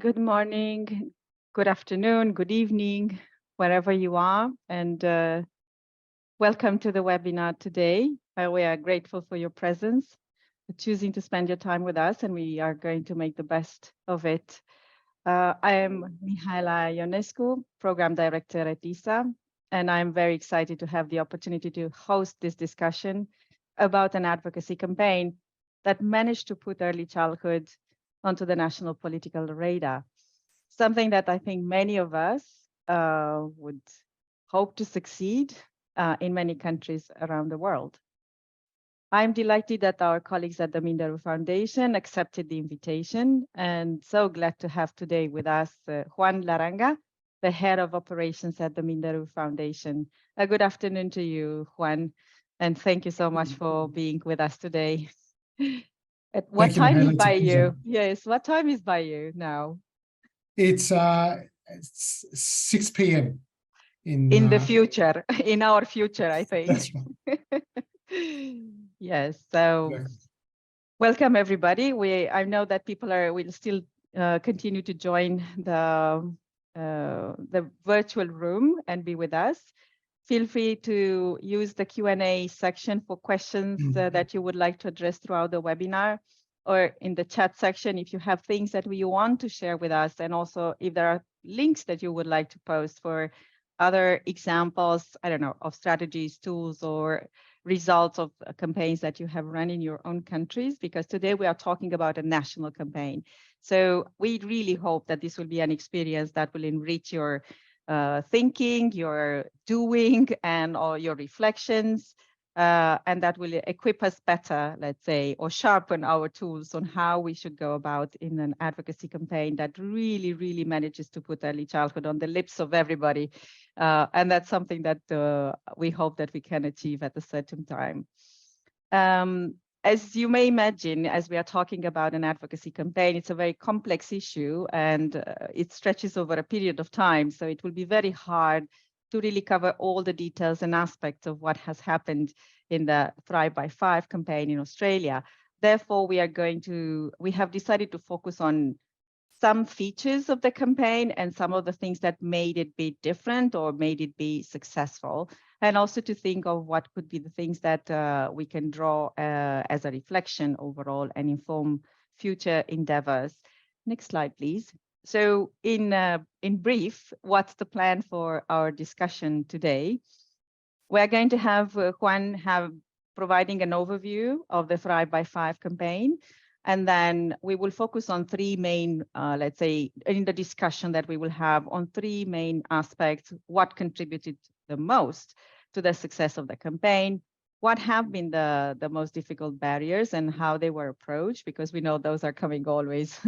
Good morning, good afternoon, good evening, wherever you are, and welcome to the webinar today. We are grateful for your presence, for choosing to spend your time with us, and we are going to make the best of it. I am Mihaela Ionescu, Program Director at ISA, and I'm very excited to have the opportunity to host this discussion about an advocacy campaign that managed to put early childhood onto the national political radar. Something that I think many of us would hope to succeed in many countries around the world. I'm delighted that our colleagues at the Minderoo Foundation accepted the invitation, and so glad to have today with us Juan Laranga, the head of operations at the Minderoo Foundation. Good afternoon to you, Juan, and thank you so much for being with us today. At what Thank you, time Mihaela. is by you? Yes, what time is by you now? It's 6 p.m. in the future, in our future, I think. That's right. Yes, so Yeah. welcome everybody. I know that people will still continue to join the virtual room and be with us. Feel free to use the Q&A section for questions that you would like to address throughout the webinar, or in the chat section if you have things that you want to share with us, and also if there are links that you would like to post for other examples, I don't know, of strategies, tools, or results of campaigns that you have run in your own countries, because today we are talking about a national campaign. So we really hope that this will be an experience that will enrich your thinking, your doing, and all your reflections, and that will equip us better, let's say, or sharpen our tools on how we should go about in an advocacy campaign that really, really manages to put early childhood on the lips of everybody. And that's something that we hope that we can achieve at a certain time. As you may imagine, as we are talking about an advocacy campaign, it's a very complex issue, and it stretches over a period of time. So it will be very hard to really cover all the details and aspects of what has happened in the Thrive by 5 campaign in Australia. Therefore, we have decided to focus on some features of the campaign and some of the things that made it be different or made it be successful, and also to think of what could be the things that we can draw as a reflection overall and inform future endeavors. Next slide, please. So in brief, what's the plan for our discussion today? We're going to have Juan providing an overview of the Thrive by 5 campaign. And then we will focus on three main, let's say, in the discussion that we will have on three main aspects: what contributed the most to the success of the campaign, what have been the most difficult barriers and how they were approached, because we know those are coming always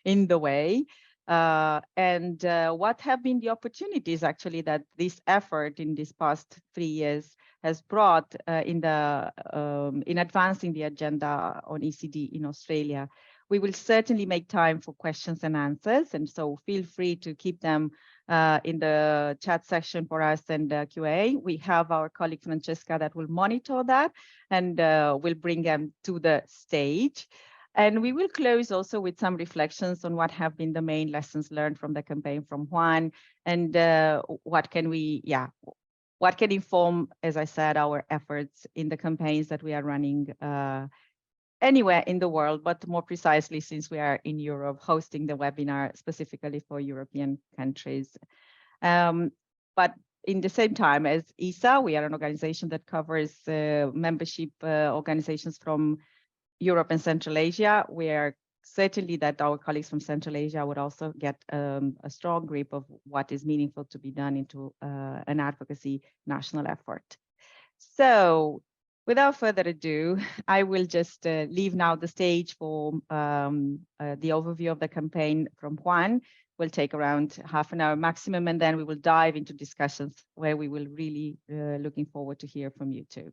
in the way, and what have been the opportunities actually that this effort in these past 3 years has brought in advancing the agenda on ECD in Australia. We will certainly make time for questions and answers, and so feel free to keep them in the chat section for us and QA. We have our colleague Francesca that will monitor that and will bring them to the stage. And we will close also with some reflections on what have been the main lessons learned from the campaign from Juan, and what can inform, as I said, our efforts in the campaigns that we are running anywhere in the world, but more precisely since we are in Europe, hosting the webinar specifically for European countries. But in the same time as ISA, we are an organization that covers membership organizations from Europe and Central Asia. We are certainly that our colleagues from Central Asia would also get a strong grip of what is meaningful to be done into an advocacy national effort. So without further ado, I will just leave now the stage for the overview of the campaign from Juan. Will take around half an hour maximum, and then we will dive into discussions where we will really looking forward to hear from you too.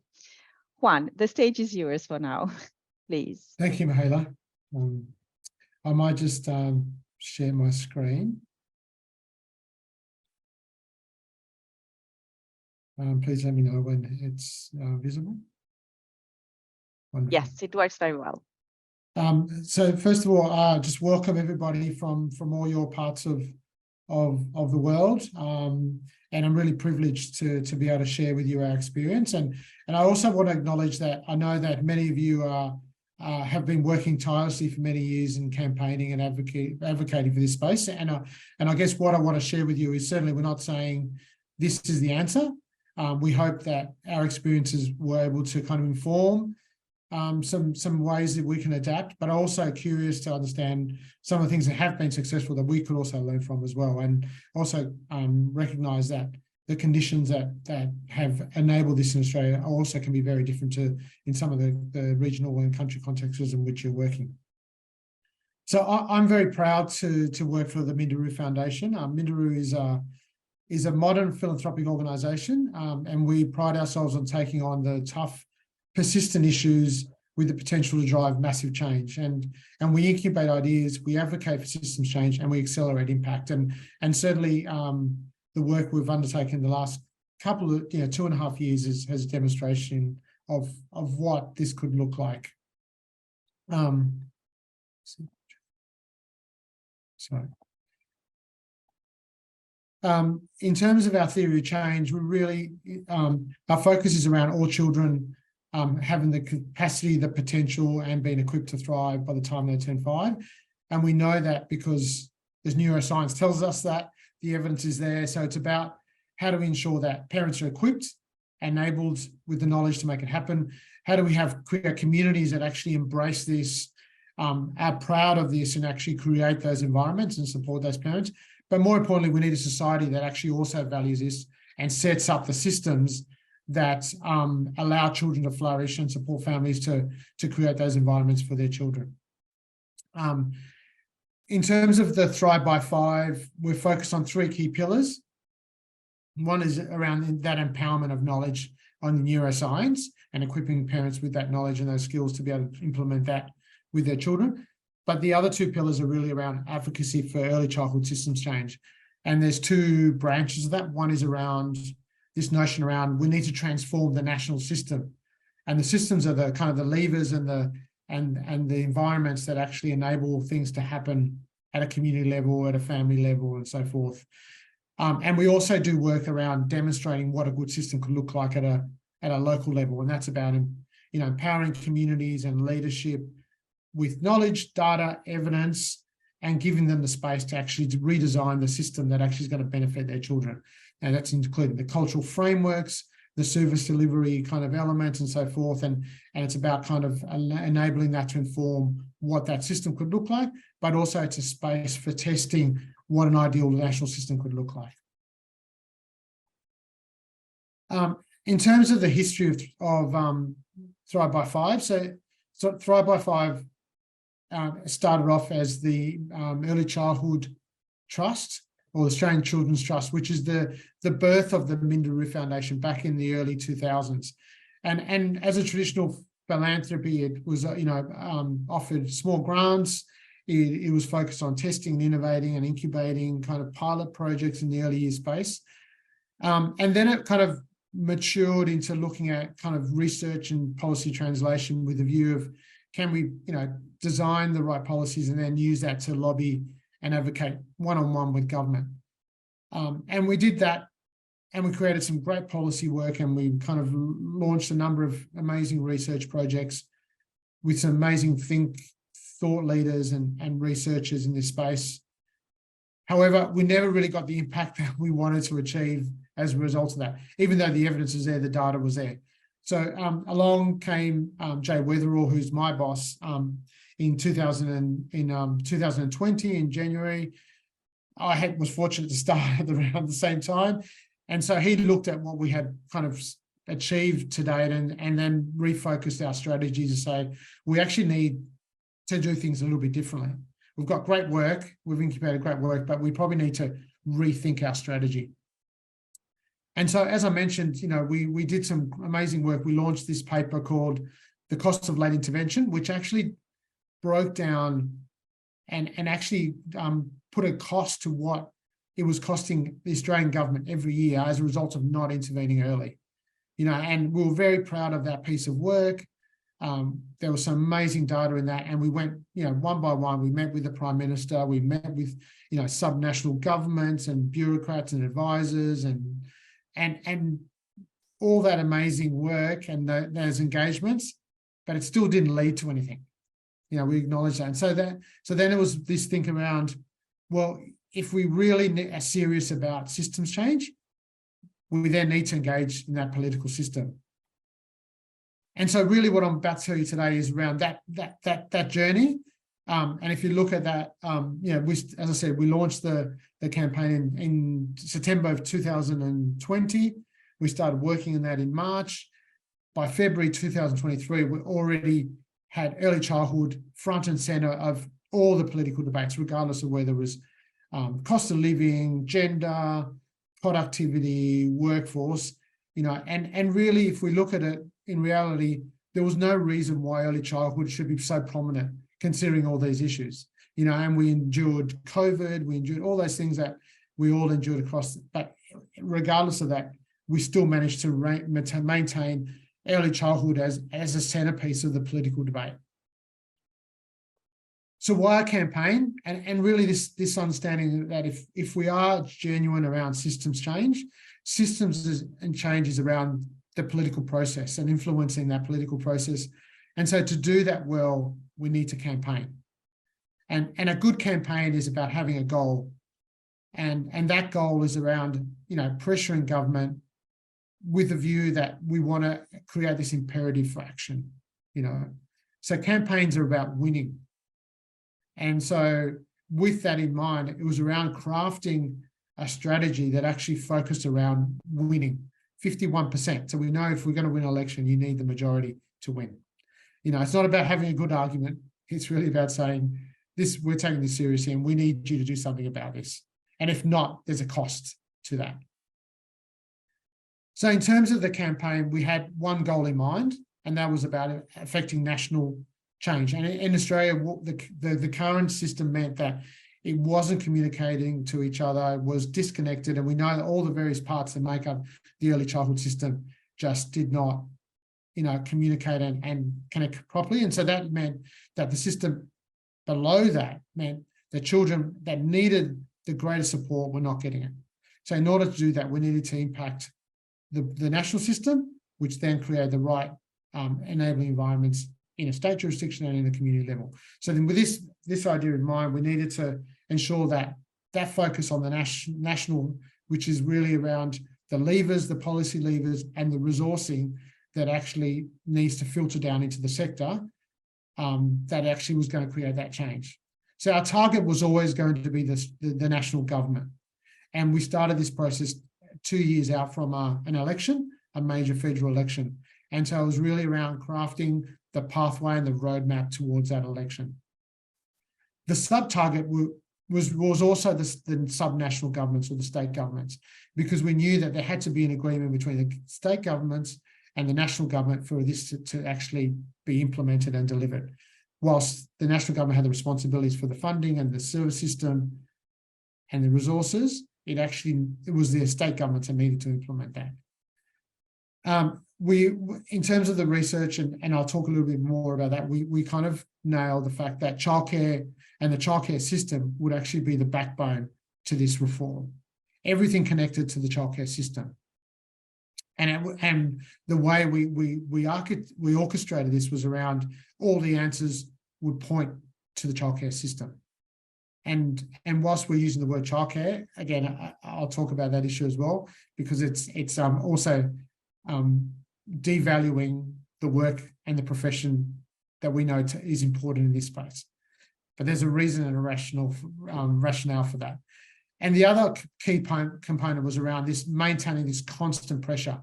Juan, the stage is yours for now. Please. Thank you, Mihaela. I might just share my screen. Please let me know when it's visible. Wonderful. Yes, it works very well. So first of all, just welcome everybody from all your parts of the world. And I'm really privileged to be able to share with you our experience. And I also want to acknowledge that I know that many of you have been working tirelessly for many years in campaigning and advocating for this space. And I guess what I want to share with you is certainly we're not saying this is the answer. We hope that our experiences were able to kind of inform some ways that we can adapt, but also curious to understand some of the things that have been successful that we could also learn from as well, and also recognise that the conditions that have enabled this in Australia also can be very different in some of the regional and country contexts in which you're working. So I'm very proud to work for the Minderoo Foundation. Minderoo is a modern philanthropic organisation, and we pride ourselves on taking on the tough, persistent issues with the potential to drive massive change. And we incubate ideas, we advocate for systems change, and we accelerate impact. And certainly the work we've undertaken the last couple of, 2.5 years has a demonstration of what this could look like. In terms of our theory of change, we really, our focus is around all children having the capacity, the potential, and being equipped to thrive by the time they turn 5. And we know that because as neuroscience tells us that, the evidence is there. So it's about how do we ensure that parents are equipped, enabled with the knowledge to make it happen? How do we have communities that actually embrace this, are proud of this, and actually create those environments and support those parents? But more importantly, we need a society that actually also values this and sets up the systems that allow children to flourish and support families to create those environments for their children. In terms of the Thrive by 5, we're focused on 3 key pillars. One is around that empowerment of knowledge on the neuroscience and equipping parents with that knowledge and those skills to be able to implement that with their children. But the other 2 pillars are really around advocacy for early childhood systems change. And there's 2 branches of that. One is around this notion around we need to transform the national system. And the systems are the kind of the levers and the environments that actually enable things to happen at a community level, at a family level, and so forth. And we also do work around demonstrating what a good system could look like at a local level. And that's about empowering communities and leadership with knowledge, data, evidence, and giving them the space to actually redesign the system that actually is going to benefit their children. And that's including the cultural frameworks, the service delivery kind of elements, and so forth. And it's about kind of enabling that to inform what that system could look like, but also it's a space for testing what an ideal national system could look like. In terms of the history of Thrive by 5, so Thrive by 5 started off as the Early Childhood Trust, or Australian Children's Trust, which is the birth of the Minderoo Foundation back in the early 2000s. And as a traditional philanthropy, it was offered small grants. It was focused on testing, innovating, and incubating kind of pilot projects in the early year space. And then it kind of matured into looking at kind of research and policy translation with the view of, can we design the right policies and then use that to lobby and advocate one-on-one with government. And we did that, and we created some great policy work, and we kind of launched a number of amazing research projects with some amazing thought leaders and researchers in this space. However, we never really got the impact that we wanted to achieve as a result of that. Even though the evidence was there, the data was there. So along came Jay Weatherall, who's my boss, in 2020 in January. I was fortunate to start at around the same time. And so he looked at what we had kind of achieved to date and then refocused our strategy to say, we actually need to do things a little bit differently. We've got great work, we've incubated great work, but we probably need to rethink our strategy. And so, as I mentioned, we did some amazing work. We launched this paper called The Cost of Late Intervention, which actually broke down and actually put a cost to what it was costing the Australian government every year as a result of not intervening early. And we were very proud of that piece of work. There was some amazing data in that, and we went, one by one. We met with the Prime Minister, we met with, subnational governments and bureaucrats and advisors, and all that amazing work and those engagements, but it still didn't lead to anything. We acknowledge that, and so then it was this think around, well, if we really are serious about systems change, we then need to engage in that political system. And so really what I'm about to tell you today is around that journey. And if you look at that, as I said, we launched the campaign in September of 2020. We started working on that in March. By February 2023, we already had early childhood front and center of all the political debates, regardless of whether it was cost of living, gender, productivity, workforce, and really, if we look at it, in reality, there was no reason why early childhood should be so prominent, considering all these issues, and we endured COVID, we endured all those things that we all endured across, but regardless of that, we still managed to maintain early childhood as a centerpiece of the political debate. So why a campaign? And really this understanding that if we are genuine around systems change, systems and change is around the political process and influencing that political process. And so to do that well, we need to campaign. And a good campaign is about having a goal. And that goal is around, pressuring government with the view that we want to create this imperative for action, So campaigns are about winning. And so with that in mind, it was around crafting a strategy that actually focused around winning. 51%. So we know if we're going to win an election, you need the majority to win. It's not about having a good argument. It's really about saying, we're taking this seriously and we need you to do something about this. And if not, there's a cost to that. So in terms of the campaign, we had one goal in mind, and that was about affecting national change. And in Australia, the current system meant that it wasn't communicating to each other, it was disconnected, and we know that all the various parts that make up the early childhood system just did not, communicate and connect properly. And so that meant that the system below that meant the children that needed the greatest support were not getting it. So in order to do that, we needed to impact the national system, which then created the right enabling environments in a state jurisdiction and in a community level. So then with this idea in mind, we needed to ensure that focus on the national, which is really around the levers, the policy levers, and the resourcing that actually needs to filter down into the sector, that actually was going to create that change. So our target was always going to be the national government. And we started this process 2 years out from an election, a major federal election. And so it was really around crafting the pathway and the roadmap towards that election. The sub-target was also the subnational governments or the state governments, because we knew that there had to be an agreement between the state governments and the national government for this to actually be implemented and delivered. Whilst the national government had the responsibilities for the funding and the service system and the resources, it was the state governments that needed to implement that. In terms of the research, and I'll talk a little bit more about that, we kind of nailed the fact that childcare and the childcare system would actually be the backbone to this reform. Everything connected to the childcare system. And the way we orchestrated this was around all the answers would point to the childcare system. And whilst we're using the word childcare, again, I'll talk about that issue as well, because it's also devaluing the work and the profession that we know is important in this space. But there's a reason and a rationale for that. And the other key component was around this maintaining this constant pressure,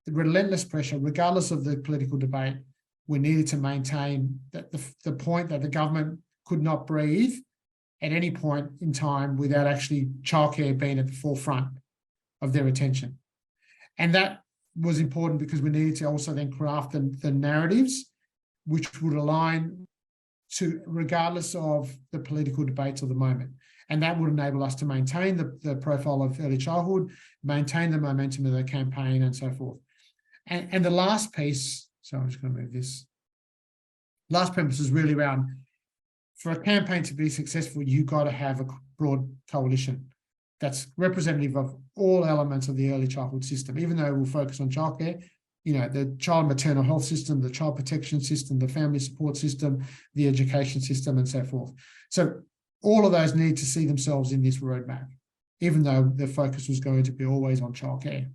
the relentless pressure, regardless of the political debate. We needed to maintain that the point that the government could not breathe at any point in time without actually childcare being at the forefront of their attention. And that was important because we needed to also then craft the narratives which would align to regardless of the political debates of the moment. And that would enable us to maintain the profile of early childhood, maintain the momentum of the campaign and so forth. And the last piece, so I'm just going to move this. last premise is really around, for a campaign to be successful, you've got to have a broad coalition that's representative of all elements of the early childhood system, even though we'll focus on childcare, the child maternal health system, the child protection system, the family support system, the education system, and so forth. So all of those need to see themselves in this roadmap, even though the focus was going to be always on childcare.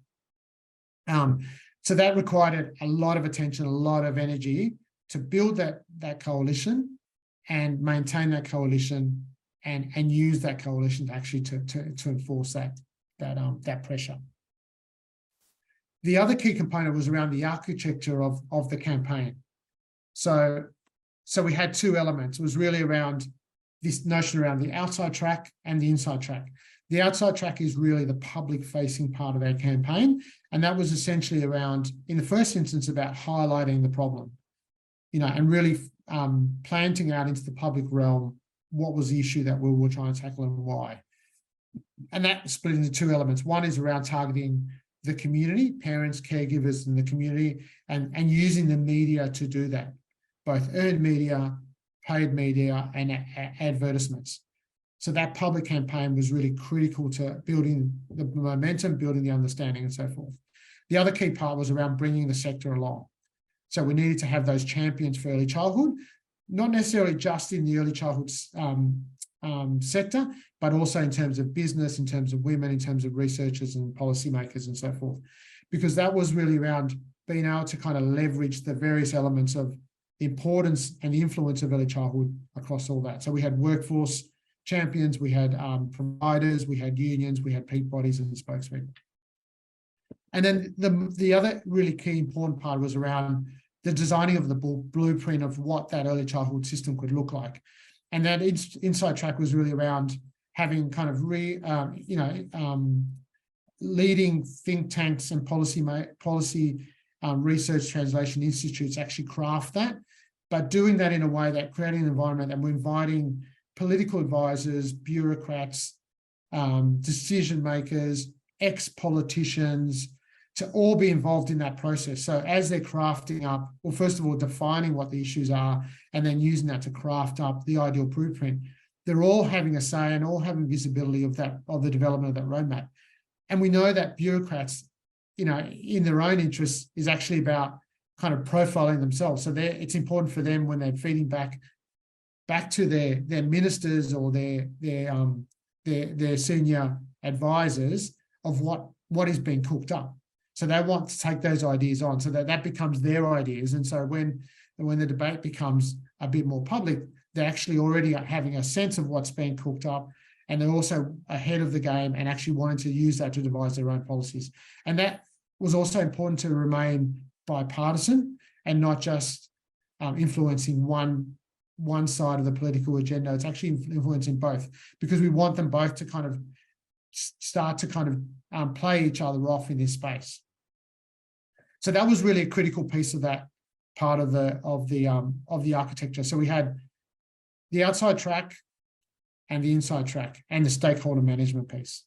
So that required a lot of attention, a lot of energy to build that coalition and maintain that coalition and use that coalition actually to enforce that pressure. The other key component was around the architecture of the campaign. So we had two elements. It was really around this notion around the outside track and the inside track. The outside track is really the public-facing part of our campaign, and that was essentially around, in the first instance, about highlighting the problem, and really planting out into the public realm what was the issue that we were trying to tackle and why. And that split into two elements. One is around targeting the community, parents, caregivers in the community, and using the media to do that, both earned media, paid media, and advertisements. So that public campaign was really critical to building the momentum, building the understanding, and so forth. The other key part was around bringing the sector along. So we needed to have those champions for early childhood, not necessarily just in the early childhood sector, but also in terms of business, in terms of women, in terms of researchers and policymakers and so forth, because that was really around being able to kind of leverage the various elements of the importance and the influence of early childhood across all that. So we had workforce champions, we had providers, we had unions, we had peak bodies and spokespeople. And then the other really key important part was around the designing of the blueprint of what that early childhood system could look like. And that inside track was really around having kind of leading think tanks and policy research translation institutes actually craft that, but doing that in a way that creating an environment that we're inviting political advisors, bureaucrats, decision makers, ex-politicians to all be involved in that process. So as they're crafting up, well, first of all, defining what the issues are, and then using that to craft up the ideal blueprint, they're all having a say and all having visibility of the development of that roadmap. And we know that bureaucrats, in their own interests, is actually about kind of profiling themselves. So it's important for them when they're feeding back to their ministers or their senior advisors of what is being cooked up. So they want to take those ideas on so that becomes their ideas. And so when the debate becomes a bit more public, they're actually already having a sense of what's being cooked up, and they're also ahead of the game and actually wanting to use that to devise their own policies. And that was also important to remain bipartisan and not just influencing one side of the political agenda. It's actually influencing both, because we want them both to kind of start to kind of play each other off in this space. So that was really a critical piece of that part of the architecture. So we had the outside track and the inside track and the stakeholder management piece.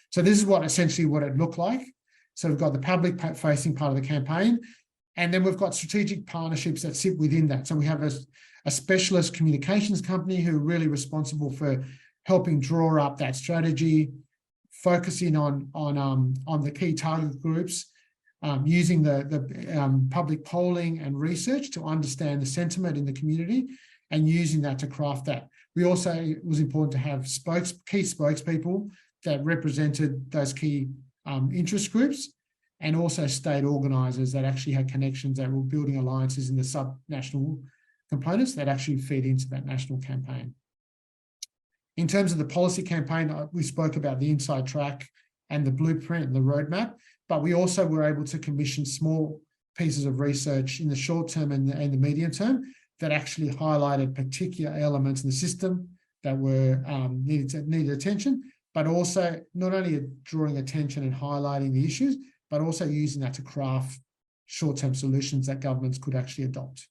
So this is essentially what it looked like. So we've got the public facing part of the campaign, and then we've got strategic partnerships that sit within that. So we have a specialist communications company who are really responsible for helping draw up that strategy, focusing on the key target groups, using the public polling and research to understand the sentiment in the community and using that to craft that. We also, it was important to have key spokespeople that represented those key interest groups, and also state organisers that actually had connections that were building alliances in the sub-national components that actually feed into that national campaign. In terms of the policy campaign, we spoke about the inside track and the blueprint and the roadmap, but we also were able to commission small pieces of research in the short term and the medium term that actually highlighted particular elements in the system that were needed attention, but also not only drawing attention and highlighting the issues, but also using that to craft short-term solutions that governments could actually adopt.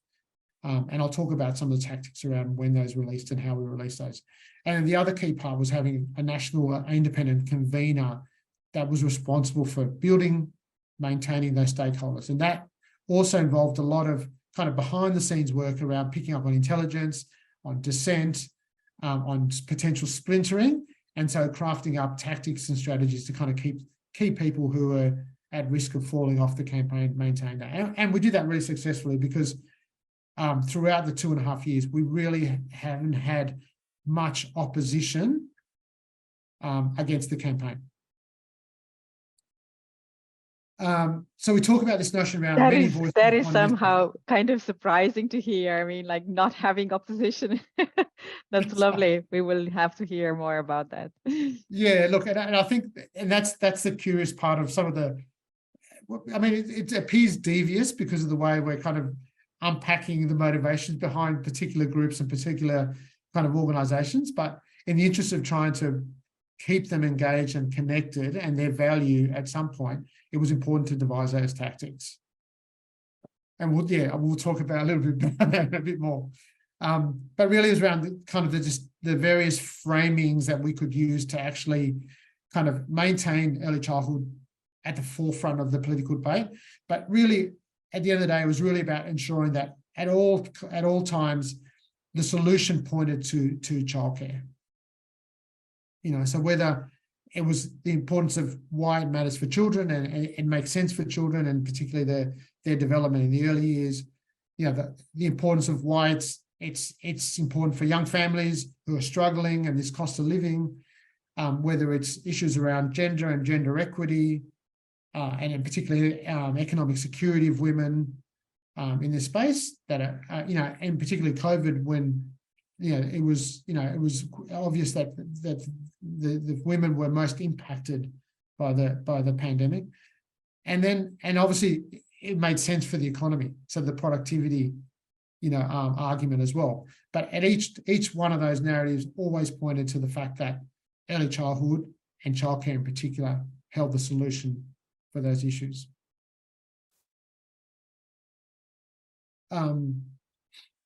And I'll talk about some of the tactics around when those released and how we released those. And the other key part was having a national independent convener that was responsible for building, maintaining those stakeholders. And that also involved a lot of kind of behind the scenes work around picking up on intelligence, on dissent, on potential splintering, and so crafting up tactics and strategies to kind of keep people who are at risk of falling off the campaign maintained. And we did that really successfully because throughout the 2.5 years, we really haven't had much opposition against the campaign. So we talk about this notion around many voices. That is somehow kind of surprising to hear. I mean, like not having opposition. That's lovely. We will have to hear more about that. Yeah, look, and I think, and that's the curious part of some of the, I mean, it appears devious because of the way we're kind of unpacking the motivations behind particular groups and particular kind of organizations, but in the interest of trying to keep them engaged and connected and their value at some point, it was important to devise those tactics. And we'll talk about a little bit about that a bit more. But really it was around the various framings that we could use to actually kind of maintain early childhood at the forefront of the political debate. But really, at the end of the day, it was really about ensuring that at all times, the solution pointed to childcare. So whether it was the importance of why it matters for children and it makes sense for children, and particularly their development in the early years, the importance of why it's important for young families who are struggling and this cost of living, whether it's issues around gender and gender equity, and in particular economic security of women in this space that are, and particularly COVID, when it was obvious that the women were most impacted by the pandemic, and obviously it made sense for the economy, so the productivity argument as well. But at each one of those narratives always pointed to the fact that early childhood and childcare in particular held the solution for those issues.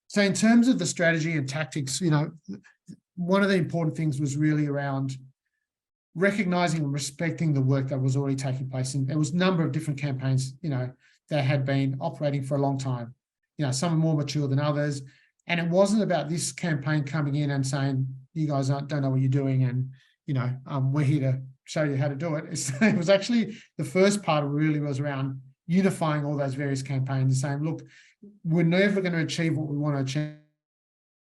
So in terms of the strategy and tactics, one of the important things was really around recognizing and respecting the work that was already taking place. And there was a number of different campaigns, that had been operating for a long time. Some are more mature than others. And it wasn't about this campaign coming in and saying, you guys don't know what you're doing, and, we're here to show you how to do it. It was actually, the first part really was around unifying all those various campaigns and saying, look, we're never going to achieve what we want to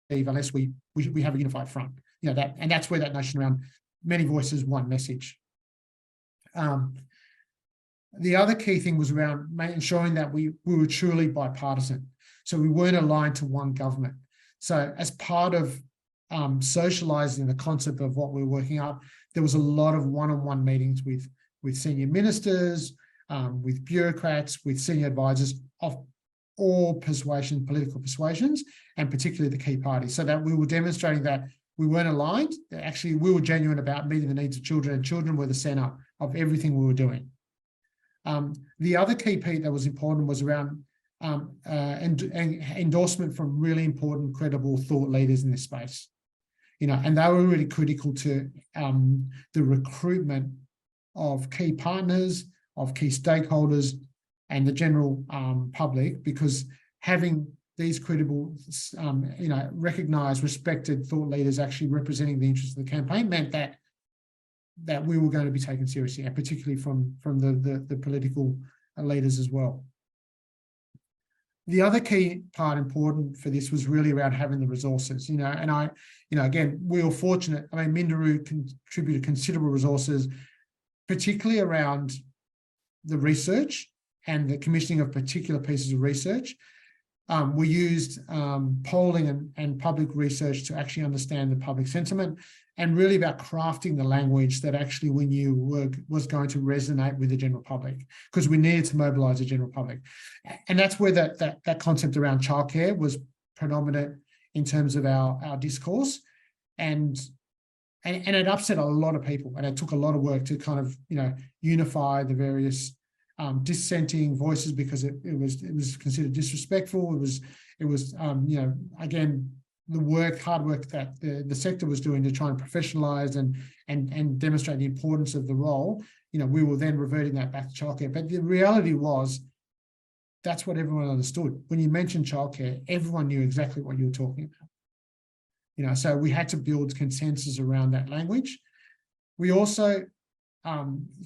achieve unless we have a unified front. And that's where that notion around many voices, one message. The other key thing was around ensuring that we were truly bipartisan. So we weren't aligned to one government. So as part of socializing the concept of what we were working up, there was a lot of one-on-one meetings with senior ministers, with bureaucrats, with senior advisors of all political persuasions, and particularly the key parties, so that we were demonstrating that we weren't aligned. Actually, we were genuine about meeting the needs of children, and children were the center of everything we were doing. The other key piece that was important was around endorsement from really important, credible thought leaders in this space. And they were really critical to the recruitment of key partners, of key stakeholders, and the general public, because having these credible, recognised, respected thought leaders actually representing the interests of the campaign meant that we were going to be taken seriously, and particularly from the political leaders as well. The other key part important for this was really around having the resources, and again, we were fortunate. I mean, Minderoo contributed considerable resources, particularly around the research and the commissioning of particular pieces of research. We used polling and public research to actually understand the public sentiment, and really about crafting the language that actually we knew was going to resonate with the general public, because we needed to mobilise the general public. And that's where that concept around childcare was predominant in terms of our discourse. And it upset a lot of people, and it took a lot of work to kind of, unify the various dissenting voices, because it was considered disrespectful. It was again, the hard work that the sector was doing to try and professionalise and demonstrate the importance of the role. We were then reverting that back to childcare. But the reality was that's what everyone understood. When you mentioned childcare, everyone knew exactly what you were talking about. You know, so we had to build consensus around that language. We also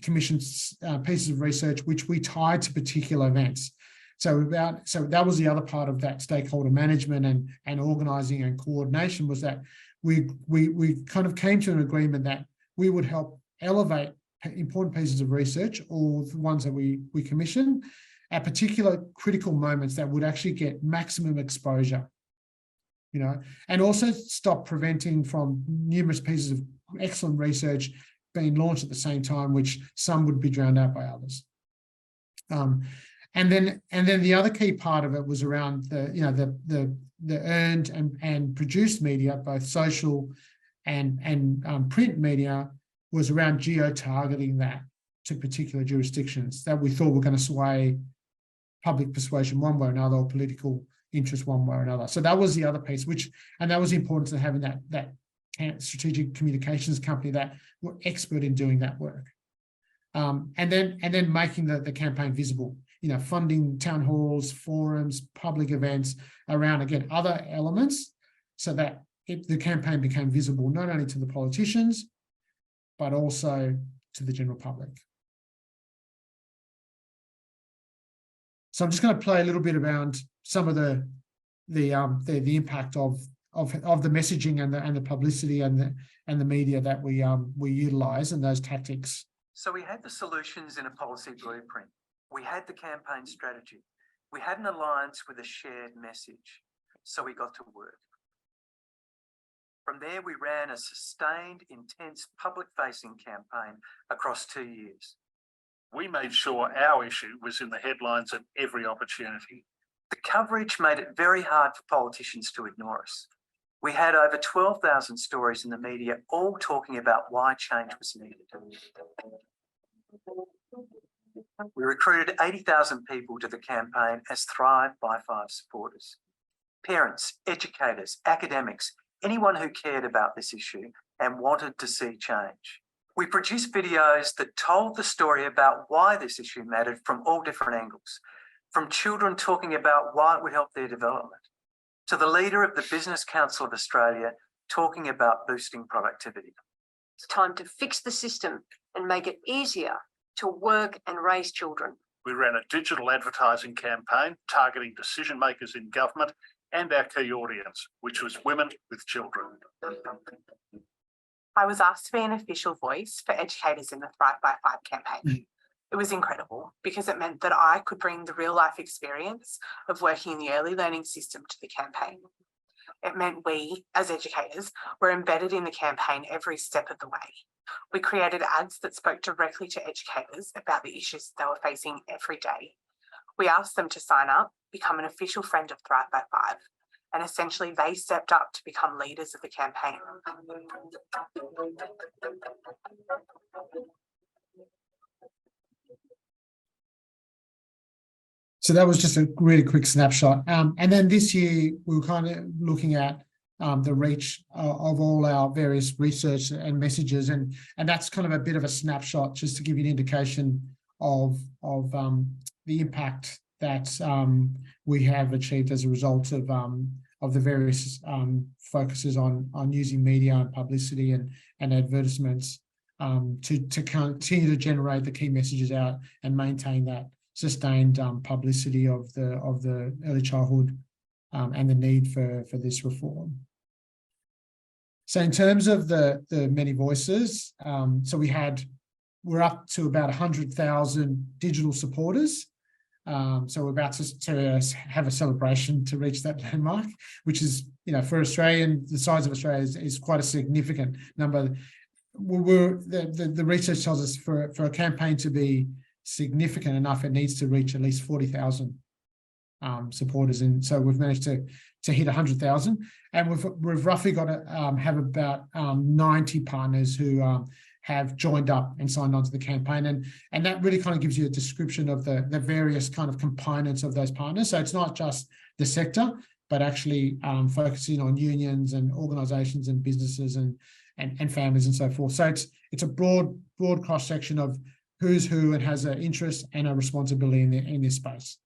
commissioned pieces of research which we tied to particular events. So that was the other part of that stakeholder management and organising and coordination, was that we kind of came to an agreement that we would help elevate important pieces of research, or the ones that we commissioned, at particular critical moments that would actually get maximum exposure, you know, and also stop preventing from numerous pieces of excellent research being launched at the same time, which some would be drowned out by others. And then the other key part of it was around the earned and produced media, both social and print media, was around geo-targeting that to particular jurisdictions that we thought were going to sway public persuasion one way or another, or political interest one way or another. So that was the other piece, and that was the importance of having that strategic communications company that were expert in doing that work. And then making the campaign visible, you know, funding town halls, forums, public events around, again, other elements, so that the campaign became visible not only to the politicians, but also to the general public. So I'm just going to play a little bit around some of the impact of the messaging and the publicity and the media that we utilise, and those tactics. So we had the solutions in a policy blueprint. We had the campaign strategy. We had an alliance with a shared message. So we got to work. From there, we ran a sustained, intense public-facing campaign across 2 years. We made sure our issue was in the headlines at every opportunity. The coverage made it very hard for politicians to ignore us. We had over 12,000 stories in the media, all talking about why change was needed. We recruited 80,000 people to the campaign as Thrive by 5 supporters. Parents, educators, academics, anyone who cared about this issue and wanted to see change. We produced videos that told the story about why this issue mattered from all different angles, from children talking about why it would help their development, to the leader of the Business Council of Australia talking about boosting productivity. It's time to fix the system and make it easier to work and raise children. We ran a digital advertising campaign targeting decision makers in government and our key audience, which was women with children. I was asked to be an official voice for educators in the Thrive by 5 campaign. It was incredible because it meant that I could bring the real life experience of working in the early learning system to the campaign. It meant we, as educators, were embedded in the campaign every step of the way. We created ads that spoke directly to educators about the issues they were facing every day. We asked them to sign up, become an official friend of Thrive by 5, and essentially they stepped up to become leaders of the campaign. So that was just a really quick snapshot. And then this year, we were kind of looking at the reach of all our various research and messages. And that's kind of a bit of a snapshot just to give you an indication of the impact that we have achieved as a result of the various focuses on using media and publicity and advertisements to continue to generate the key messages out and maintain that sustained publicity of the early childhood and the need for this reform. So in terms of the many voices, so we're up to about 100,000 digital supporters. So we're about to have a celebration to reach that landmark, which is, you know, for Australian, the size of Australia is quite a significant number. The research tells us for a campaign to be significant enough, it needs to reach at least 40,000 supporters, and so we've managed to hit 100,000, and we've roughly got to have about 90 partners who have joined up and signed on to the campaign, and that really kind of gives you a description of the various kind of components of those partners. So it's not just the sector, but actually focusing on unions and organisations and businesses and families and so forth. So it's a broad cross section of who's who and has an interest and a responsibility in this space.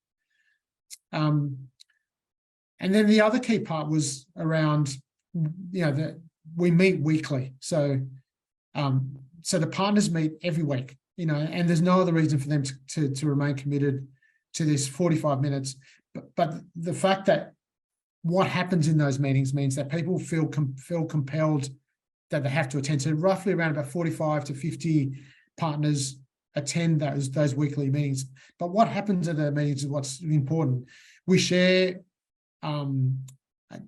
And then the other key part was around, that we meet weekly. So the partners meet every week, and there's no other reason for them to remain committed to this 45 minutes. But the fact that what happens in those meetings means that people feel compelled that they have to attend. So roughly around about 45 to 50 partners attend those weekly meetings. But what happens at the meetings is what's important. We share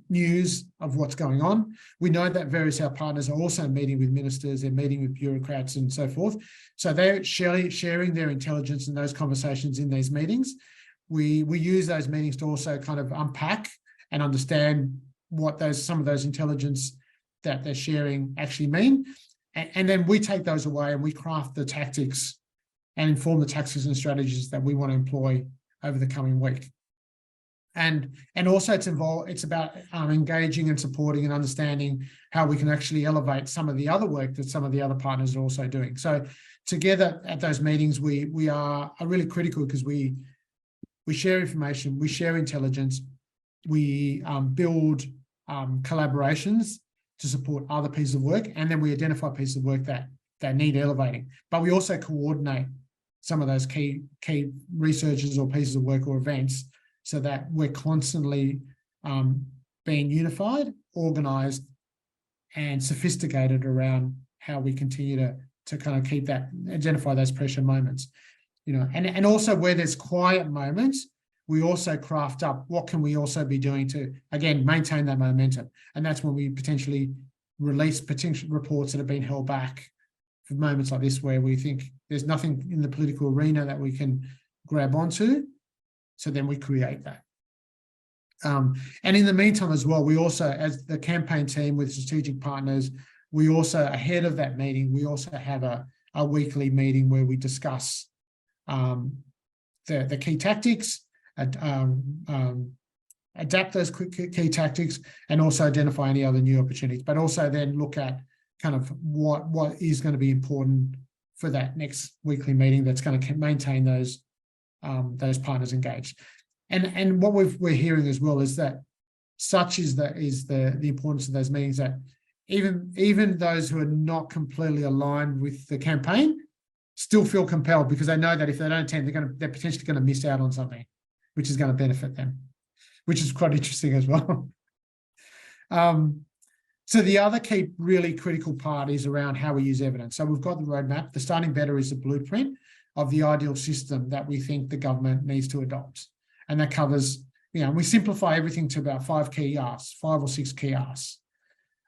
news of what's going on. We know that various our partners are also meeting with ministers, they're meeting with bureaucrats and so forth. So they're sharing their intelligence in those conversations in these meetings. We use those meetings to also kind of unpack and understand what some of those intelligence that they're sharing actually mean. And then we take those away and we craft the tactics and inform the tactics and strategies that we want to employ over the coming week. And also it's about engaging and supporting and understanding how we can actually elevate some of the other work that some of the other partners are also doing. So together at those meetings, we are really critical because we share information, we share intelligence, we build collaborations to support other pieces of work, and then we identify pieces of work that need elevating. But we also coordinate some of those key researches or pieces of work or events so that we're constantly being unified, organised, and sophisticated around how we continue to kind of keep that, identify those pressure moments. And also where there's quiet moments, we also craft up what can we also be doing to, again, maintain that momentum. And that's when we potentially release potential reports that have been held back for moments like this, where we think there's nothing in the political arena that we can grab onto. So then we create that. And in the meantime as well, we also, as the campaign team with strategic partners, we also, ahead of that meeting, we also have a weekly meeting where we discuss the key tactics, adapt those key tactics, and also identify any other new opportunities, but also then look at kind of what is going to be important for that next weekly meeting that's going to maintain those partners engaged. And what we're hearing as well is that such is the importance of those meetings, that even those who are not completely aligned with the campaign still feel compelled, because they know that if they don't attend, they're potentially going to miss out on something which is going to benefit them, which is quite interesting as well. So the other key really critical part is around how we use evidence. So we've got the roadmap. The Starting Better is the blueprint of the ideal system that we think the government needs to adopt. And that covers, we simplify everything to about 5 key asks, 5 or 6 key asks.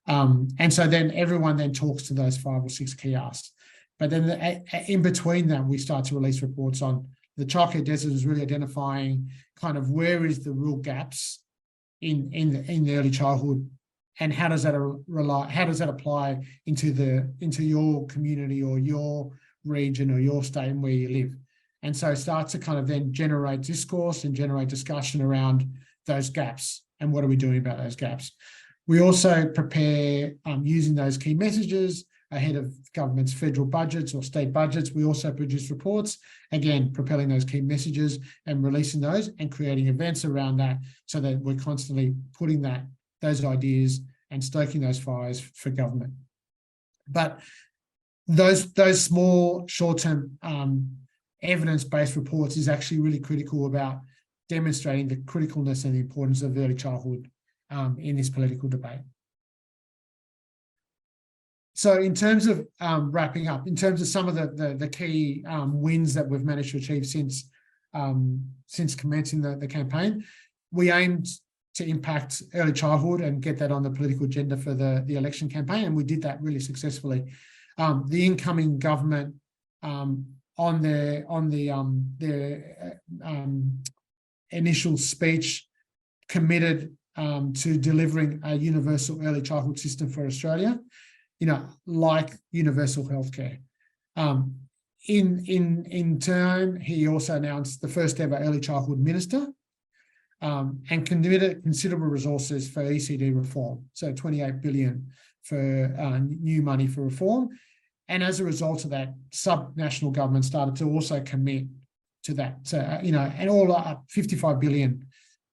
And so then everyone then talks to those 5 or 6 key asks. But then in between that, we start to release reports on the childcare desert, is really identifying kind of where is the real gaps in the early childhood, and how does that apply into your community or your region or your state and where you live. And so start to kind of then generate discourse and generate discussion around those gaps and what are we doing about those gaps. We also prepare using those key messages ahead of government's federal budgets or state budgets. We also produce reports, again, propelling those key messages and releasing those and creating events around that, so that we're constantly putting those ideas and stoking those fires for government. But those small short-term evidence-based reports is actually really critical about demonstrating the criticalness and the importance of early childhood in this political debate. So in terms of wrapping up, in terms of some of the key wins that we've managed to achieve since commencing the campaign, we aimed to impact early childhood and get that on the political agenda for the election campaign, and we did that really successfully. The incoming government on their initial speech committed to delivering a universal early childhood system for Australia, like universal healthcare. In turn, he also announced the first ever early childhood minister, and committed considerable resources for ECD reform. So 28 billion for new money for reform. And as a result of that, sub-national governments started to also commit that. So, and all 55 billion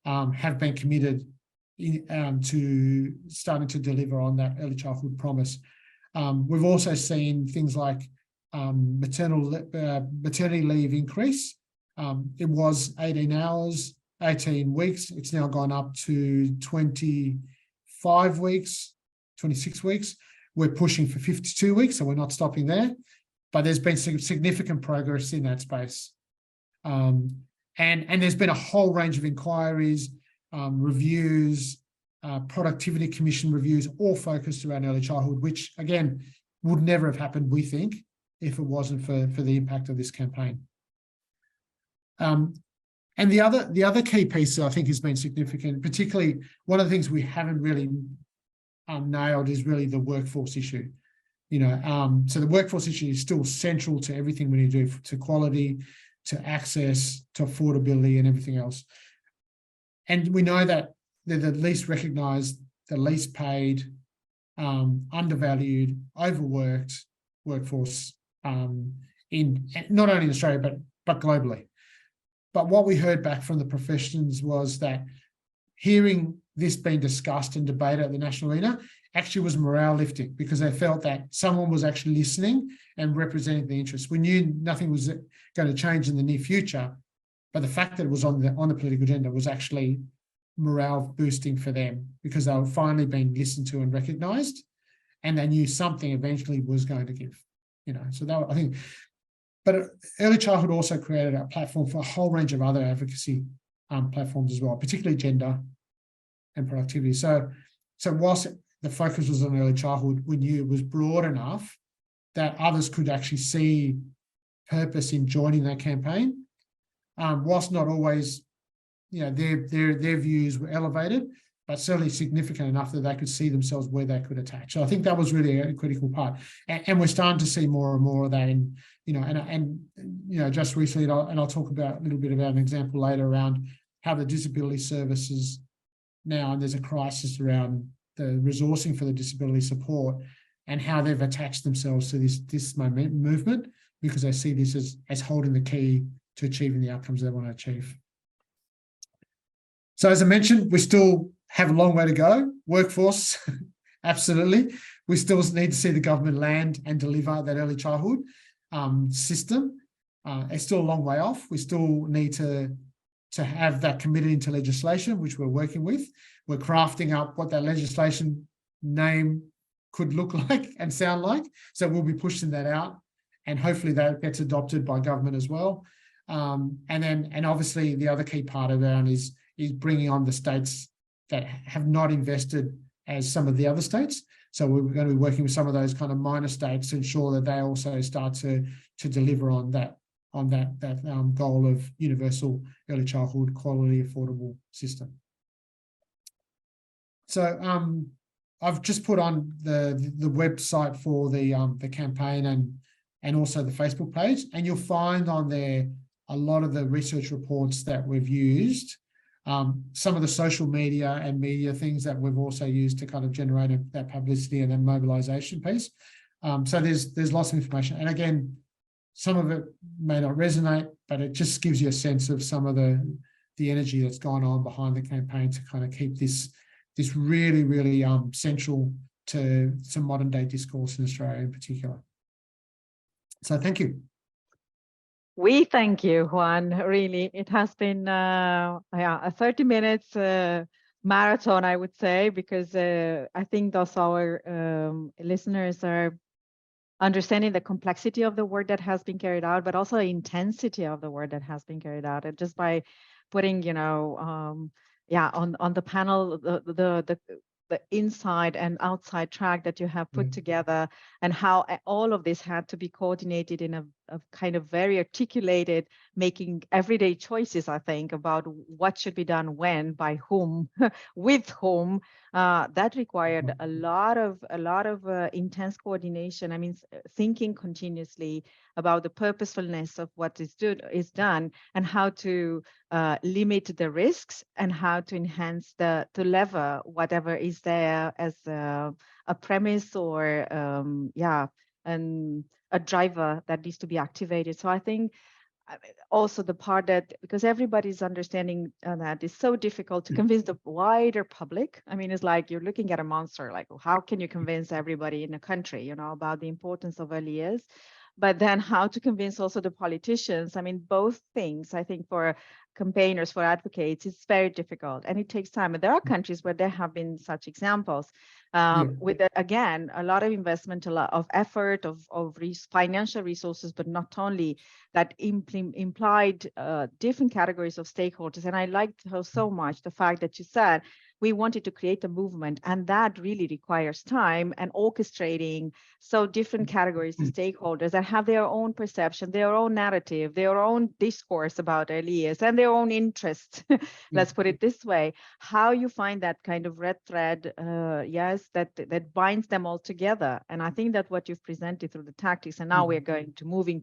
have been committed to starting to deliver on that early childhood promise. We've also seen things like maternity leave increase. It was 18 hours, 18 weeks. It's now gone up to 25 weeks, 26 weeks. We're pushing for 52 weeks, so we're not stopping there. But there's been significant progress in that space. And there's been a whole range of inquiries, reviews, productivity commission reviews, all focused around early childhood, which again, would never have happened, we think, if it wasn't for the impact of this campaign. And the other key piece that I think has been significant, particularly one of the things we haven't really nailed, is really the workforce issue. So the workforce issue is still central to everything we need to do, to quality, to access, to affordability, and everything else. And we know that they're the least recognised, the least paid, undervalued, overworked workforce in not only in Australia but globally. But what we heard back from the professions was that hearing this being discussed and debated at the national arena actually was morale lifting, because they felt that someone was actually listening and representing the interests. We knew nothing was going to change in the near future, but the fact that it was on the political agenda was actually morale boosting for them, because they were finally being listened to and recognised, and they knew something eventually was going to give. So that, I think. But early childhood also created a platform for a whole range of other advocacy platforms as well, particularly gender and productivity. So whilst the focus was on early childhood, we knew it was broad enough that others could actually see purpose in joining that campaign. Whilst not always, their views were elevated, but certainly significant enough that they could see themselves where they could attach. So I think that was really a critical part, and we're starting to see more and more of that. And just recently, and I'll talk about a little bit about an example later around how the disability services now, and there's a crisis around the resourcing for the disability support, and how they've attached themselves to this movement, because they see this as holding the key to achieving the outcomes they want to achieve. So as I mentioned, we still have a long way to go. Workforce, absolutely. We still need to see the government land and deliver that early childhood system. It's still a long way off. We still need to have that committed into legislation, which we're working with. We're crafting up what that legislation name could look like and sound like. So we'll be pushing that out, and hopefully that gets adopted by government as well. And obviously the other key part of that is bringing on the states that have not invested as some of the other states. So we're going to be working with some of those kind of minor states to ensure that they also start to deliver on that goal of universal early childhood, quality, affordable system. So I've just put on the website for the campaign and also the Facebook page, and you'll find on there a lot of the research reports that we've used, some of the social media and media things that we've also used to kind of generate that publicity and then mobilisation piece. So there's lots of information, and again, some of it may not resonate, but it just gives you a sense of some of the energy that's gone on behind the campaign to kind of keep this really, really central to some modern day discourse in Australia in particular. So thank you. We thank you, Juan. Really, it has been a 30 minutes marathon, I would say, because I think those our listeners are understanding the complexity of the work that has been carried out, but also the intensity of the work that has been carried out. And just by putting, on the panel, the inside and outside track that you have put together, and how all of this had to be coordinated in a kind of very articulated, making everyday choices, I think, about what should be done when, by whom, with whom. That required a lot of intense coordination. I mean, thinking continuously about the purposefulness of what is done, and how to limit the risks, and how to enhance to lever whatever is there as a premise or and a driver that needs to be activated. So I think also the part that, because everybody's understanding that it's so difficult to convince the wider public. I mean, it's like you're looking at a monster, like how can you convince everybody in a country, you know, about the importance of early years? But then how to convince also the politicians. I mean, both things, I think for campaigners, for advocates, it's very difficult and it takes time. And there are countries where there have been such examples with, again, a lot of investment, a lot of effort, of financial resources, but not only that, implied different categories of stakeholders. And I liked so much the fact that you said, we wanted to create a movement, and that really requires time and orchestrating so different categories of stakeholders that have their own perception, their own narrative, their own discourse about early years and their own interests. Let's put it this way. How you find that kind of red thread, yes, that binds them all together. And I think that what you've presented through the tactics, and now we're going to moving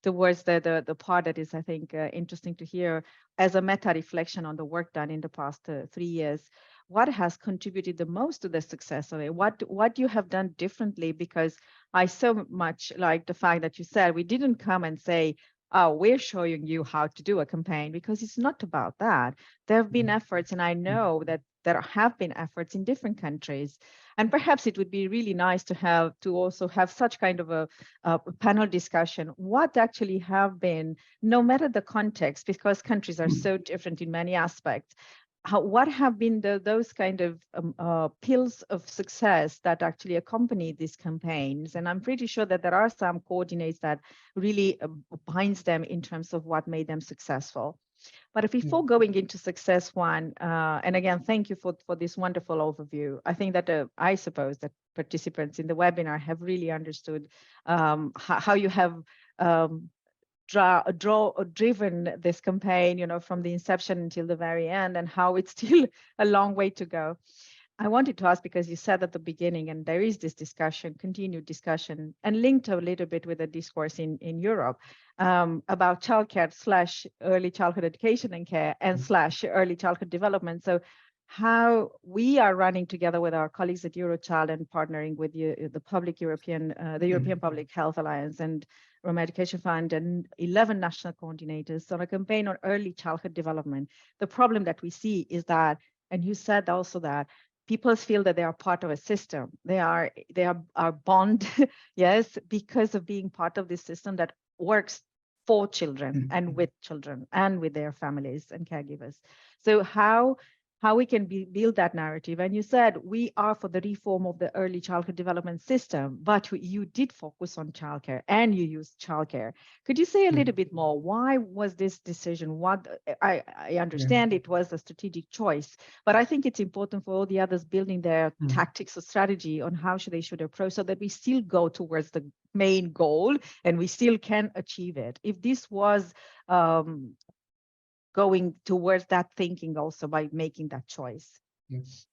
towards the part that is, I think, interesting to hear as a meta reflection on the work done in the past 3 years. What has contributed the most to the success of it? What you have done differently? Because I so much like the fact that you said we didn't come and say, oh, we're showing you how to do a campaign, because it's not about that. There have been efforts, and I know that there have been efforts in different countries. And perhaps it would be really nice to also have such kind of a panel discussion. What actually have been, no matter the context, because countries are so different in many aspects, what have been those kind of pills of success that actually accompany these campaigns? And I'm pretty sure that there are some coordinates that really binds them in terms of what made them successful. But before going into success one, and again, thank you for this wonderful overview. I think that I suppose that participants in the webinar have really understood how you have driven this campaign, you know, from the inception until the very end, and how it's still a long way to go. I wanted to ask, because you said at the beginning, and there is this discussion, continued discussion, and linked a little bit with the discourse in Europe about childcare / early childhood education and care and / early childhood development. So how we are running together with our colleagues at Eurochild and partnering with the public European, the European Public Health Alliance and Roma Education Fund and 11 national coordinators on a campaign on early childhood development. The problem that we see is that, and you said also that, people feel that they are part of a system. They are bond, yes, because of being part of this system that works for children and with their families and caregivers. So how we can build that narrative. And you said we are for the reform of the early childhood development system, but you did focus on childcare and you used childcare. Could you say a little bit more? Why was this decision? What I understand it was a strategic choice, but I think it's important for all the others building their tactics or strategy on how they should approach, so that we still go towards the main goal and we still can achieve it. If this was going towards that thinking also by making that choice. Yes.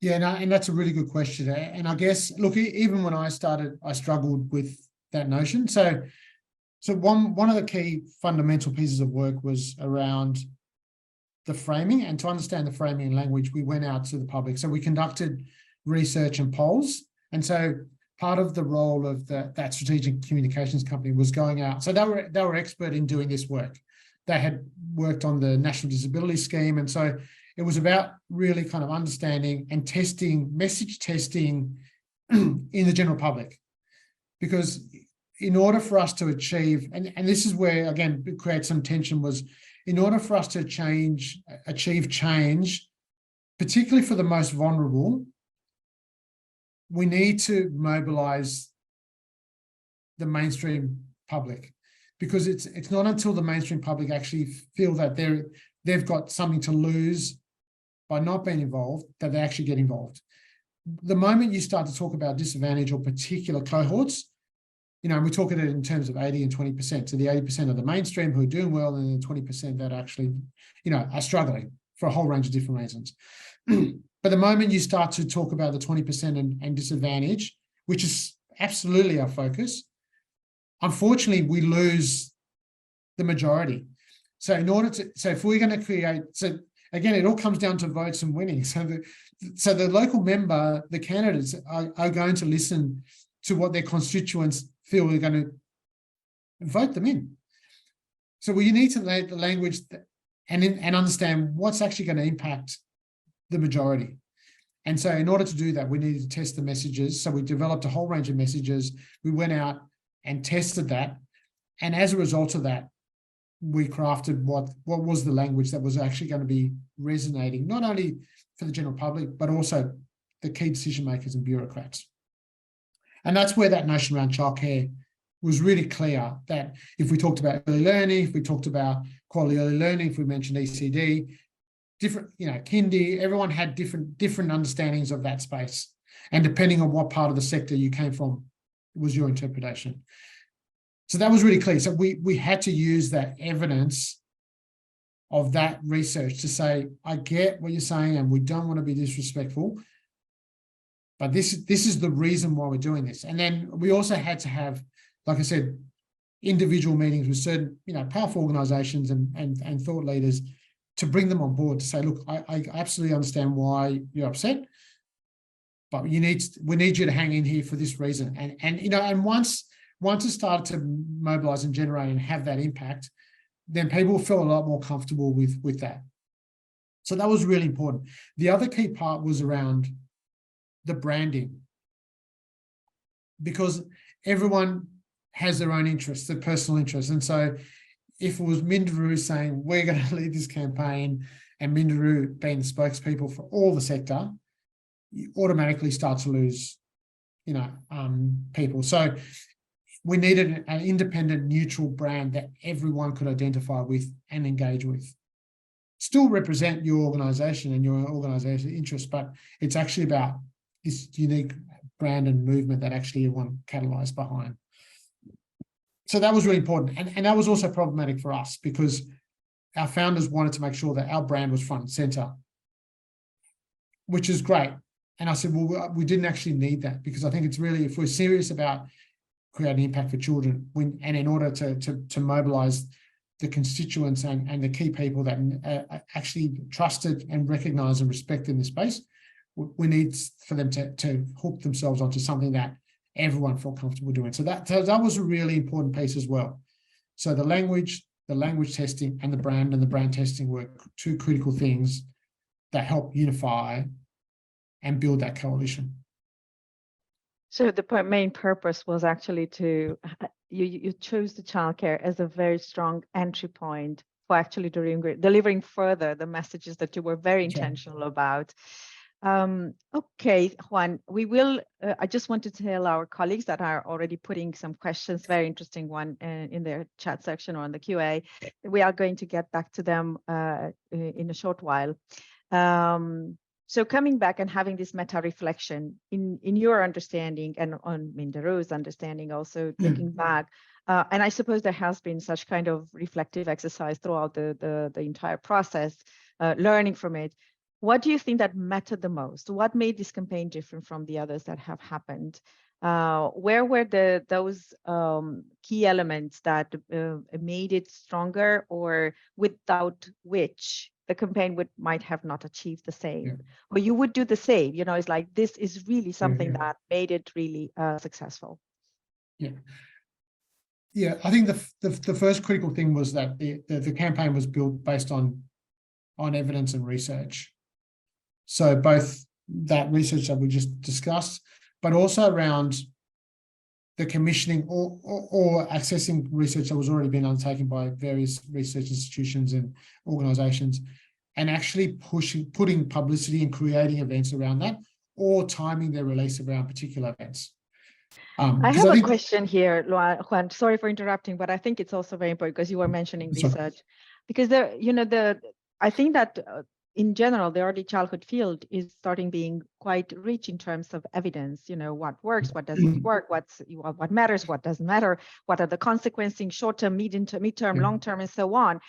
Yeah, no, and that's a really good question. And I guess, look, even when I started, I struggled with that notion. So one of the key fundamental pieces of work was around the framing, and to understand the framing and language, we went out to the public. So we conducted research and polls. And so part of the role of that strategic communications company was going out. So they were expert in doing this work. They had worked on the National Disability Scheme. And so it was about really kind of understanding and testing, message testing in the general public. Because in order for us to achieve, and this is where, again, it creates some tension, was in order for us to achieve change, particularly for the most vulnerable, we need to mobilize the mainstream public. Because it's not until the mainstream public actually feel that they've got something to lose by not being involved that they actually get involved. The moment you start to talk about disadvantage or particular cohorts, you know, we talk at it in terms of 80 and 20%. So the 80% of the mainstream who are doing well, and the 20% that actually, you know, are struggling for a whole range of different reasons. But the moment you start to talk about the 20% and disadvantage, which is absolutely our focus, unfortunately, we lose the majority. So if we're going to create, so again, it all comes down to votes and winning. So the local member, the candidates are going to listen to what their constituents feel are going to vote them in. So we need to learn the language and understand what's actually going to impact the majority. And so in order to do that, we needed to test the messages. So we developed a whole range of messages. We went out and tested that. And as a result of that, we crafted what was the language that was actually going to be resonating, not only for the general public, but also the key decision makers and bureaucrats. And that's where that notion around childcare was really clear, that if we talked about early learning, if we talked about quality early learning, if we mentioned ECD, different, kindy, everyone had different understandings of that space. And depending on what part of the sector you came from, it was your interpretation. So that was really clear. So we had to use that evidence of that research to say, I get what you're saying, and we don't want to be disrespectful, but this is the reason why we're doing this. And then we also had to have, like I said, individual meetings with certain, powerful organizations and thought leaders to bring them on board to say, look, I absolutely understand why you're upset, but we need you to hang in here for this reason. And once it started to mobilize and generate and have that impact, then people felt a lot more comfortable with that. So that was really important. The other key part was around the branding, because everyone has their own interests, their personal interests. And so if it was Minderoo saying, we're going to lead this campaign, and Minderoo being the spokespeople for all the sector, you automatically start to lose, people. So we needed an independent, neutral brand that everyone could identify with and engage with. Still represent your organisation and your organisation interests, but it's actually about this unique brand and movement that actually everyone catalysed behind. So that was really important. And that was also problematic for us, because our founders wanted to make sure that our brand was front and centre, which is great. And I said, well, we didn't actually need that, because I think it's really, if we're serious about creating impact for children, and in order to mobilise the constituents and the key people that are actually trusted and recognised and respected in the space, we need for them to hook themselves onto something that everyone felt comfortable doing. So that was a really important piece as well. So the language testing and the brand testing were two critical things that help unify and build that coalition. So the main purpose was actually to, you chose the childcare as a very strong entry point for actually delivering further the messages that you were very intentional about. Okay, Juan, we will, I just want to tell our colleagues that are already putting some questions, very interesting one in their chat section or on the QA. We are going to get back to them in a short while. So coming back and having this meta reflection in your understanding and on Minderoo's understanding, also looking back, and I suppose there has been such kind of reflective exercise throughout the entire process, learning from it. What do you think that mattered the most? What made this campaign different from the others that have happened? Where were those key elements that made it stronger, or without which the campaign might have not achieved the same, or you would do the same? It's like, this is really something that made it really successful. Yeah, I think the first critical thing was that the campaign was built based on evidence and research. So both that research that we just discussed, but also around the commissioning or accessing research that was already been undertaken by various research institutions and organisations, and actually putting publicity and creating events around that, or timing their release around particular events. I have a question here, Juan. Sorry for interrupting, but I think it's also very important because you were mentioning research. Because I think that in general, the early childhood field is starting being quite rich in terms of evidence. What works, what doesn't work, what matters, what doesn't matter, what are the consequences, short-term, mid-term, long-term, and so on.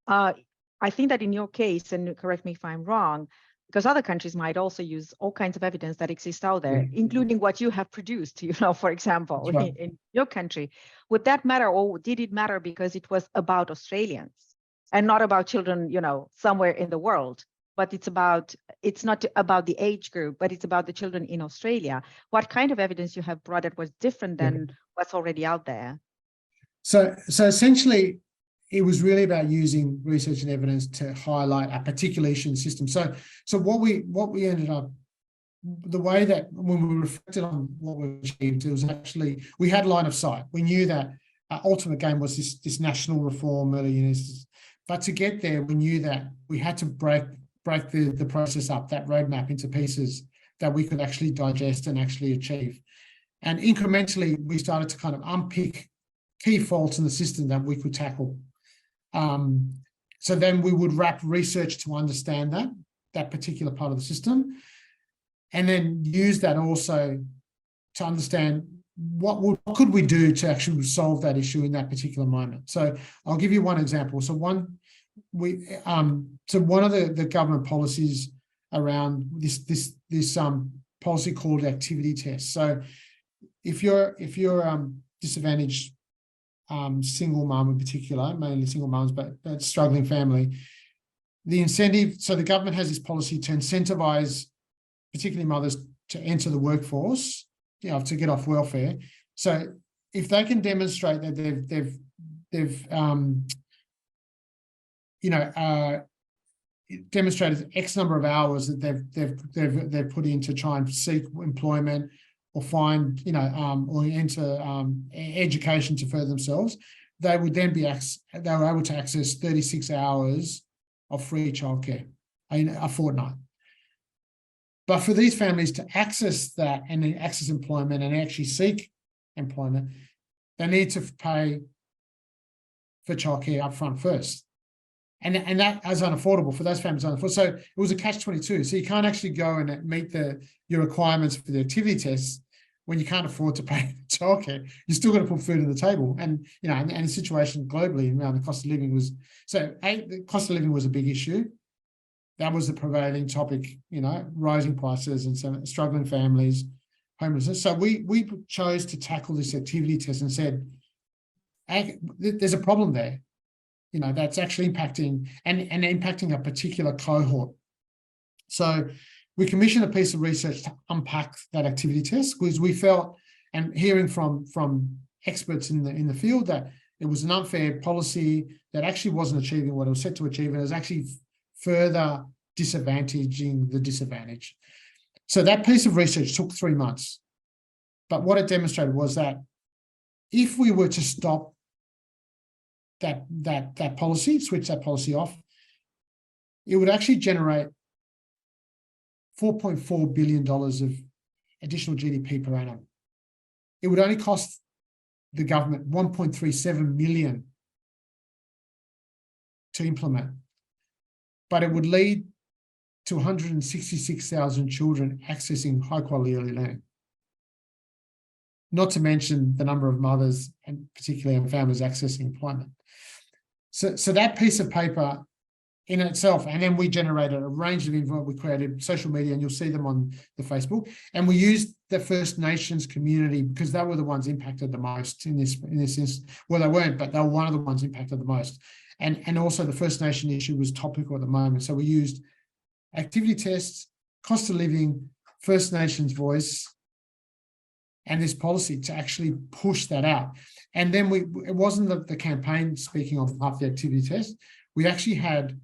I think that in your case, and correct me if I'm wrong, because other countries might also use all kinds of evidence that exists out there, including what you have produced, for example, in your country. Would that matter, or did it matter because it was about Australians and not about children, somewhere in the world? But it's not about the age group, but it's about the children in Australia. What kind of evidence you have brought that was different than what's already out there? So essentially, it was really about using research and evidence to highlight a particular issue in the system. So what we ended up, the way that when we reflected on what we achieved, it was actually, we had line of sight. We knew that our ultimate game was this national reform early years. But to get there, we knew that we had to break the process up, that roadmap, into pieces that we could actually digest and actually achieve. And incrementally, we started to kind of unpick key faults in the system that we could tackle. So then we would wrap research to understand that particular part of the system, and then use that also to understand what could we do to actually solve that issue in that particular moment. So I'll give you one example. So one of the government policies around this policy called activity tests. So if you're disadvantaged single mum in particular, mainly single mums, but struggling family, the incentive, so the government has this policy to incentivize particularly mothers to enter the workforce, to get off welfare. So if they can demonstrate that they've demonstrated X number of hours that they've put in to try and seek employment or find, or enter education to further themselves, they would then they were able to access 36 hours of free childcare in a fortnight. But for these families to access that and then access employment and actually seek employment, they need to pay for childcare upfront first. And that is unaffordable for those families. Unaffordable. So it was a catch-22. So you can't actually go and meet your requirements for the activity tests when you can't afford to pay for childcare. You're still going to put food on the table. And and the situation globally around the cost of living was, the cost of living was a big issue. That was the prevailing topic, rising prices and some struggling families, homelessness. So we chose to tackle this activity test and said, there's a problem there, that's actually impacting and impacting a particular cohort. So we commissioned a piece of research to unpack that activity test, because we felt, and hearing from experts in the field, that it was an unfair policy that actually wasn't achieving what it was set to achieve, and it was actually further disadvantaging the disadvantaged. So that piece of research took 3 months. But what it demonstrated was that if we were to stop that policy, switch that policy off, it would actually generate $4.4 billion of additional GDP per annum. It would only cost the government $1.37 million to implement, but it would lead to 166,000 children accessing high quality early learning. Not to mention the number of mothers and particularly families accessing employment. So that piece of paper in itself, and then we generated a range of info. We created social media, and you'll see them on the Facebook. And we used the First Nations community because they were the ones impacted the most in this instance. Well, they weren't, but they were one of the ones impacted the most. And also the First Nation issue was topical at the moment. So we used activity tests, cost of living, First Nations voice, and this policy to actually push that out. And then it wasn't the campaign speaking on behalf of the activity test. We actually had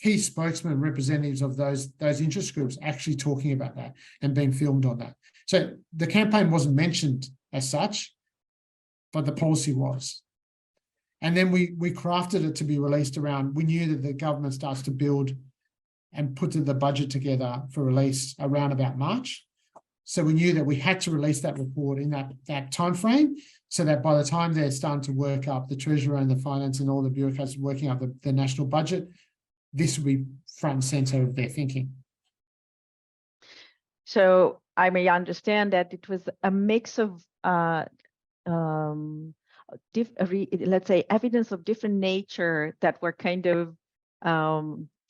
key spokesmen and representatives of those interest groups actually talking about that and being filmed on that. So the campaign wasn't mentioned as such, but the policy was. And then we crafted it to be released around, we knew that the government starts to build and put the budget together for release around about March. So we knew that we had to release that report in that time frame, so that by the time they're starting to work up, the treasurer and the finance and all the bureaucrats working up the national budget, this will be front and center of their thinking. So I may understand that it was a mix of let's say evidence of different nature that were kind of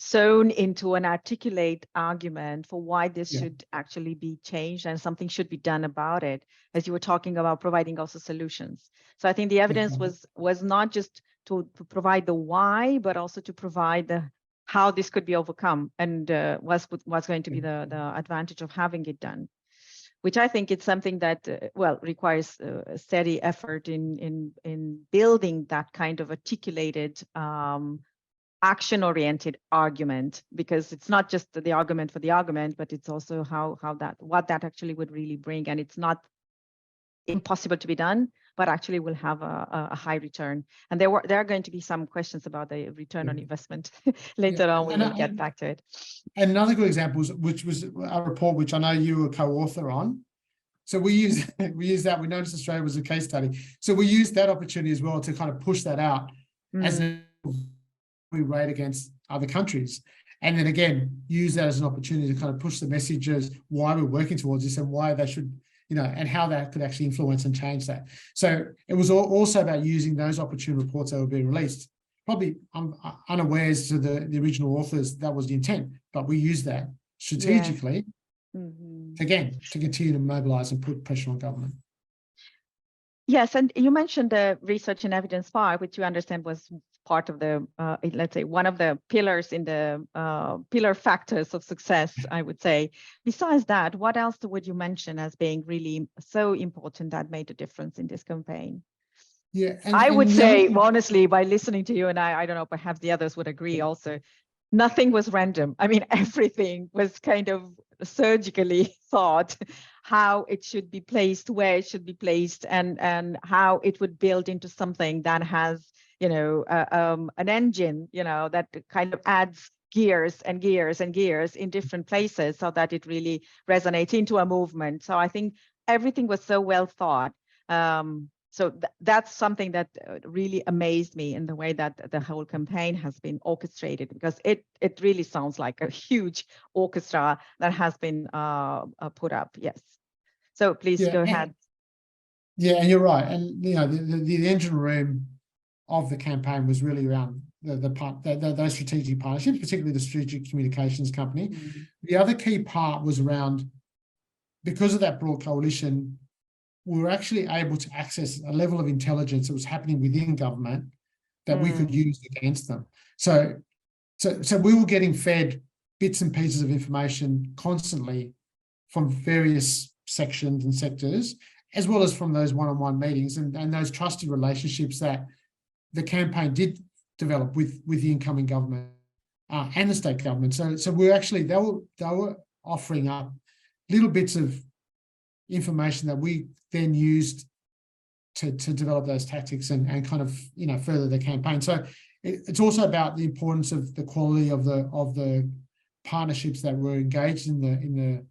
sewn into an articulate argument for why this should actually be changed and something should be done about it, as you were talking about providing also solutions. So I think the evidence was not just to provide the why, but also to provide the how this could be overcome, and what's going to be the advantage of having it done. which I think it's something that, requires a steady effort in building that kind of articulated, action-oriented argument, because it's not just the argument for the argument, but it's also what that actually would really bring. And it's not impossible to be done, but actually will have a high return. And there are going to be some questions about the return on investment later on. We will get back to it. And another good example, which was a report which I know you were co-author on. So we use that. We noticed Australia was a case study. So we used that opportunity as well to kind of push that out as we rate against other countries. And then again, use that as an opportunity to kind of push the messages, why we're working towards this and why they should, and how that could actually influence and change that. So it was also about using those opportune reports that were being released. Probably unawares to the original authors, that was the intent, but we used that strategically, again, to continue to mobilize and put pressure on government. Yes, and you mentioned the research and evidence part, which you understand was part of the, let's say, one of the pillars in the pillar factors of success, I would say. Besides that, what else would you mention as being really so important that made a difference in this campaign? Yeah, I would say, honestly, by listening to you, and I don't know, perhaps the others would agree also, nothing was random. I mean, everything was kind of surgically thought how it should be placed, where it should be placed, and how it would build into something that has, an engine, that kind of adds gears and gears and gears in different places so that it really resonates into a movement. So I think everything was so well thought. So that's something that really amazed me in the way that the whole campaign has been orchestrated, because it really sounds like a huge orchestra that has been put up. Yes. So please go ahead. Yeah, and you're right. And the engine room of the campaign was really around those strategic partnerships, particularly the Strategic Communications Company. The other key part was around, because of that broad coalition, we were actually able to access a level of intelligence that was happening within government that we could use against them. So we were getting fed bits and pieces of information constantly from various sections and sectors, as well as from those one-on-one meetings and those trusted relationships that the campaign did develop with the incoming government and the state government. So we're actually, they were offering up little bits of information that we then used to develop those tactics and kind of further the campaign. So it's also about the importance of the quality of the partnerships that were engaged in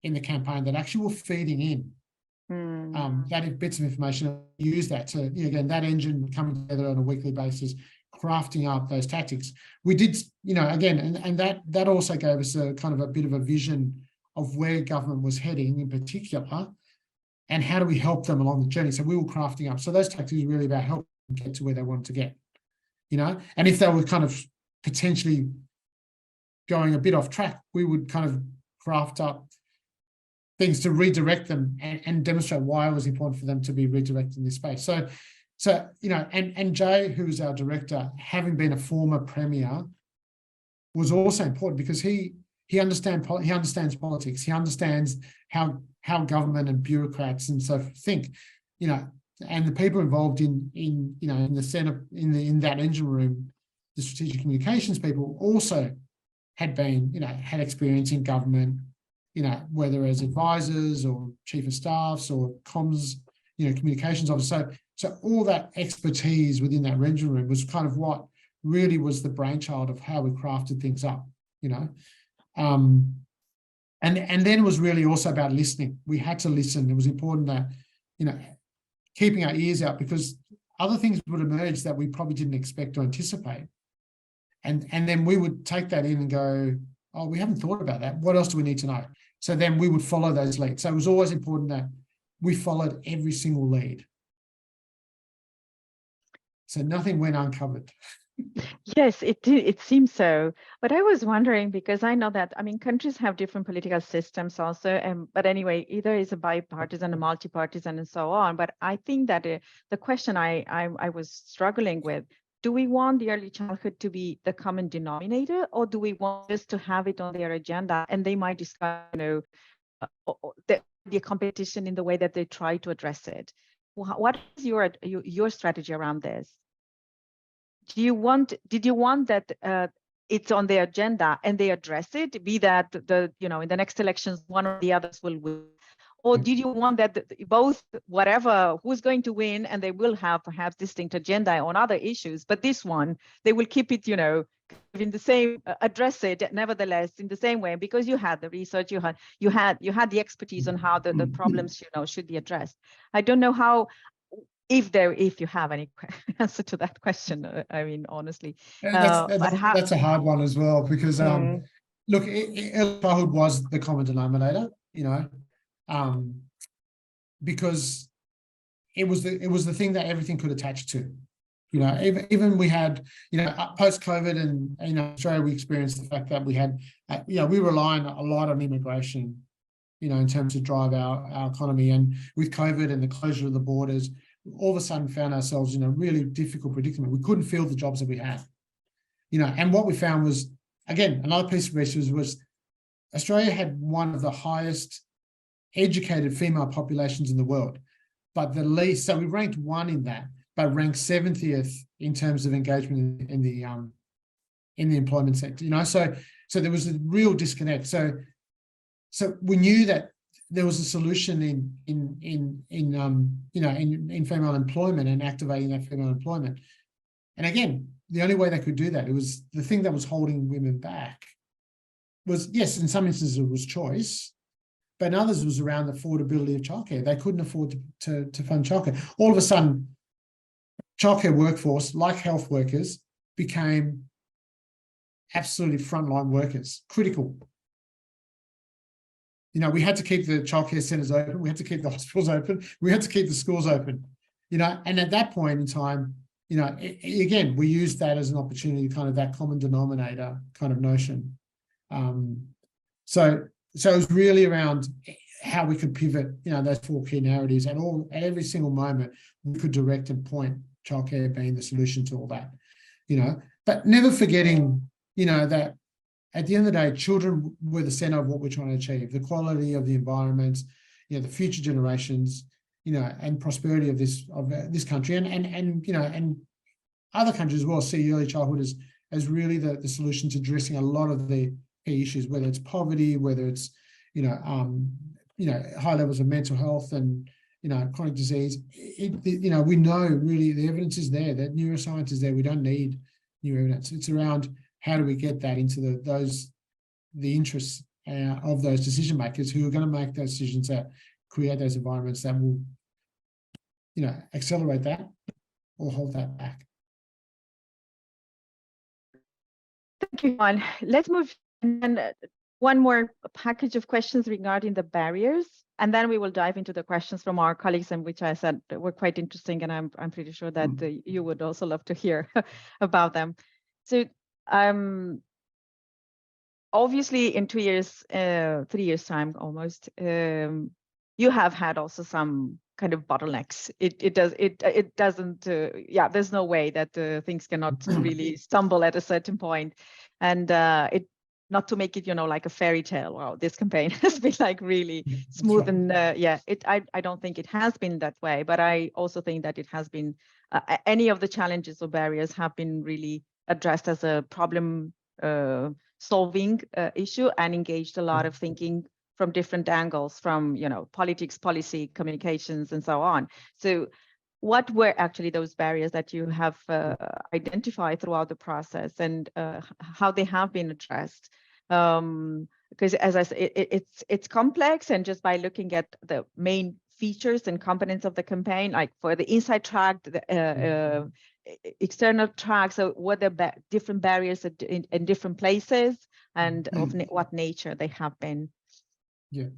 the campaign that actually were feeding in that bits of information. Use that to again, that engine coming together on a weekly basis, crafting up those tactics. We did again, and that also gave us a kind of a bit of a vision of where government was heading in particular, and how do we help them along the journey. So we were crafting up. So those tactics were really about helping them get to where they wanted to get, and if they were kind of potentially going a bit off track, we would kind of craft up things to redirect them and demonstrate why it was important for them to be redirected in this space. So and Jay, who is our director, having been a former premier, was also important because he understands politics. He understands how government and bureaucrats and so think, and the people involved in the center, in that engine room, the strategic communications people also had been, had experience in government, whether as advisors or chief of staffs or comms, communications officers. So all that expertise within that engine room was kind of what really was the brainchild of how we crafted things up, and then it was really also about listening. We had to listen. It was important that, keeping our ears out, because other things would emerge that we probably didn't expect or anticipate. And then we would take that in and go, oh, we haven't thought about that. What else do we need to know? So then we would follow those leads. So it was always important that we followed every single lead. So nothing went uncovered. Yes, it did. It seems so. But I was wondering, because I know that, countries have different political systems also. But anyway, either is a bipartisan, a multi-partisan, and so on. But I think that the question I was struggling with, do we want the early childhood to be the common denominator, or do we want just to have it on their agenda and they might discuss, be a competition in the way that they try to address it. What is your strategy around this? Did you want that it's on their agenda and they address it, be that in the next elections one or the others will win? Or did you want that both, whatever, who's going to win, and they will have perhaps distinct agenda on other issues, but this one, they will keep it, in the same, address it nevertheless in the same way, because you had the research, you had the expertise on how the problems, should be addressed. I don't know how, if you have any answer to that question, I mean, honestly. That's a hard one as well, because look, early childhood was the common denominator, because it was the thing that everything could attach to. Even we had, post-COVID and in Australia, we experienced the fact that we had, we rely a lot on immigration, in terms of drive our economy. And with COVID and the closure of the borders, all of a sudden found ourselves in a really difficult predicament. We couldn't fill the jobs that we had, and what we found was, again, another piece of research was Australia had one of the highest educated female populations in the world, but the least, so we ranked 1 in that, but ranked 70th in terms of engagement in the employment sector, so there was a real disconnect. So we knew that there was a solution in female employment and activating that female employment. And again, the only way they could do that, it was the thing that was holding women back was, yes, in some instances it was choice, but in others it was around the affordability of childcare. They couldn't afford to fund childcare. All of a sudden, childcare workforce, like health workers, became absolutely frontline workers, critical. We had to keep the childcare centres open. We had to keep the hospitals open. We had to keep the schools open. And at that point in time, again, we used that as an opportunity, kind of that common denominator kind of notion. So it was really around how we could pivot, those 4 key narratives, and at every single moment we could direct and point childcare being the solution to all that, but never forgetting, that at the end of the day, children were the center of what we're trying to achieve, the quality of the environment, the future generations, and prosperity of this country, and other countries as well see early childhood as really the solution to addressing a lot of the key issues, whether it's poverty, whether it's high levels of mental health and chronic disease. We know really the evidence is there, that neuroscience is there. We don't need new evidence. It's around how do we get that into the interests of those decision makers who are going to make those decisions that create those environments that will accelerate that or hold that back. Thank you, Juan. Let's move and one more package of questions regarding the barriers, and then we will dive into the questions from our colleagues, and which I said were quite interesting, and I'm pretty sure that you would also love to hear about them. So obviously in 2 years, 3 years time almost, you have had also some kind of bottlenecks. It doesn't, there's no way that things cannot really stumble at a certain point. And not to make it, like a fairy tale. Wow, this campaign has been like really smooth. Right. And I don't think it has been that way, but I also think that it has been, any of the challenges or barriers have been really addressed as a problem solving issue, and engaged a lot of thinking from different angles, from politics, policy, communications, and so on. So what were actually those barriers that you have identified throughout the process, and how they have been addressed? Because as I said, it's complex, and just by looking at the main features and components of the campaign, like for the inside track, the external track, so what the different barriers in different places, and of what nature they have been. Yeah,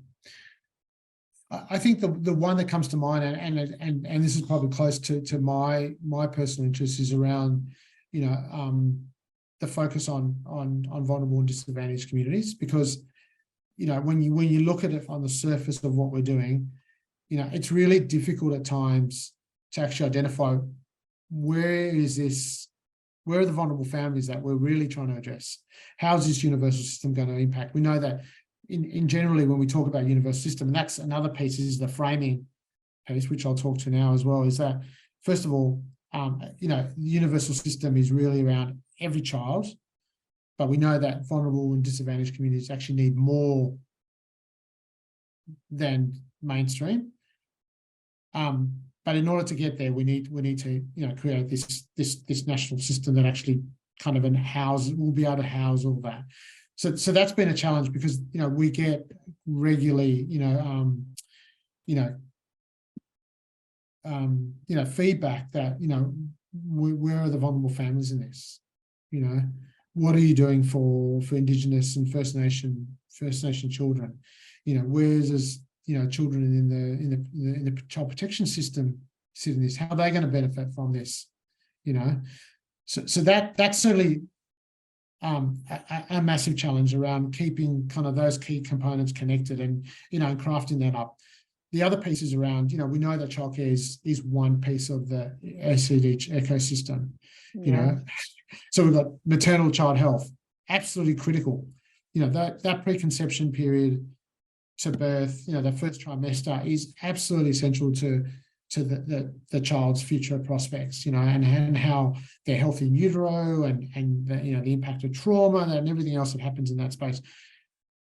I think the one that comes to mind, and this is probably close to my personal interest, is around the focus on vulnerable and disadvantaged communities, because when you look at it on the surface of what we're doing, it's really difficult at times to actually identify where are the vulnerable families that we're really trying to address? How is this universal system going to impact? We know that in generally when we talk about universal system, and that's another piece, is the framing piece, which I'll talk to now as well, is that first of all, you know, the universal system is really around every child, but we know that vulnerable and disadvantaged communities actually need more than mainstream. But in order to get there, we need to, you know, create this national system that actually kind of will be able to house all that. So that's been a challenge, because, you know, we get regularly, feedback that, you know, where are the vulnerable families in this? You know, what are you doing for Indigenous and First Nation children? You know, where's this, you know, children in the child protection system sit in this? How are they going to benefit from this? You know, so that's certainly a massive challenge around keeping kind of those key components connected and, you know, and crafting that up. The other piece is around, you know, we know that childcare is one piece of the ACD ecosystem, you know. So we've got maternal child health, absolutely critical. You know, that preconception period to birth, you know, the first trimester is absolutely essential to the child's future prospects, you know, and how they're healthy in utero and the, you know, the impact of trauma and everything else that happens in that space.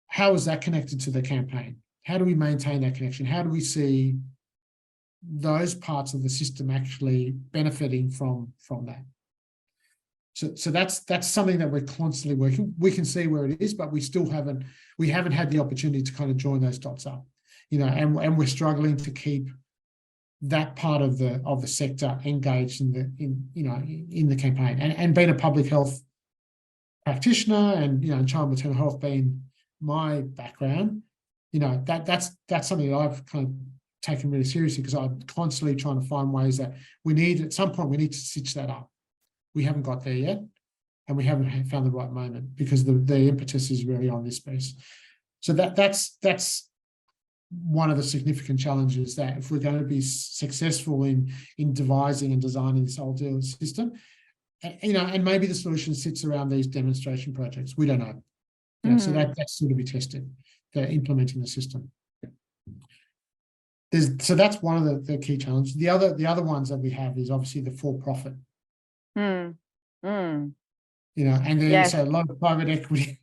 How is that connected to the campaign? How do we maintain that connection? How do we see those parts of the system actually benefiting from that? So that's something that we're constantly working. We can see where it is, but we haven't had the opportunity to kind of join those dots up, you know, and we're struggling to keep that part of the sector engaged in the campaign. And being a public health practitioner and, you know, child maternal health being my background, you know, that's something that I've kind of taken really seriously, because I'm constantly trying to find ways that at some point we need to stitch that up. We haven't got there yet, and we haven't found the right moment, because the impetus is really on this space. So that's one of the significant challenges, that if we're going to be successful in devising and designing this ideal system, you know, and maybe the solution sits around these demonstration projects. We don't know. You know, so that's still to be tested, for implementing the system. So that's one of the key challenges. The other ones that we have is obviously the for-profit. You know, and there's a lot of private equity.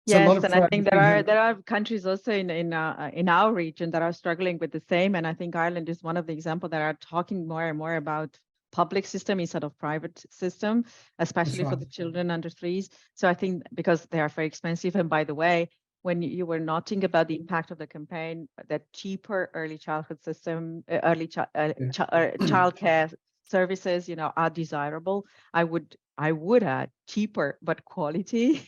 Yes, and I think there are countries also in our region that are struggling with the same. And I think Ireland is one of the examples that are talking more and more about public system instead of private system, especially for the children under 3s. So I think because they are very expensive. And by the way, when you were noting about the impact of the campaign, that cheaper early childhood system, childcare services, you know, are desirable. I would add cheaper but quality,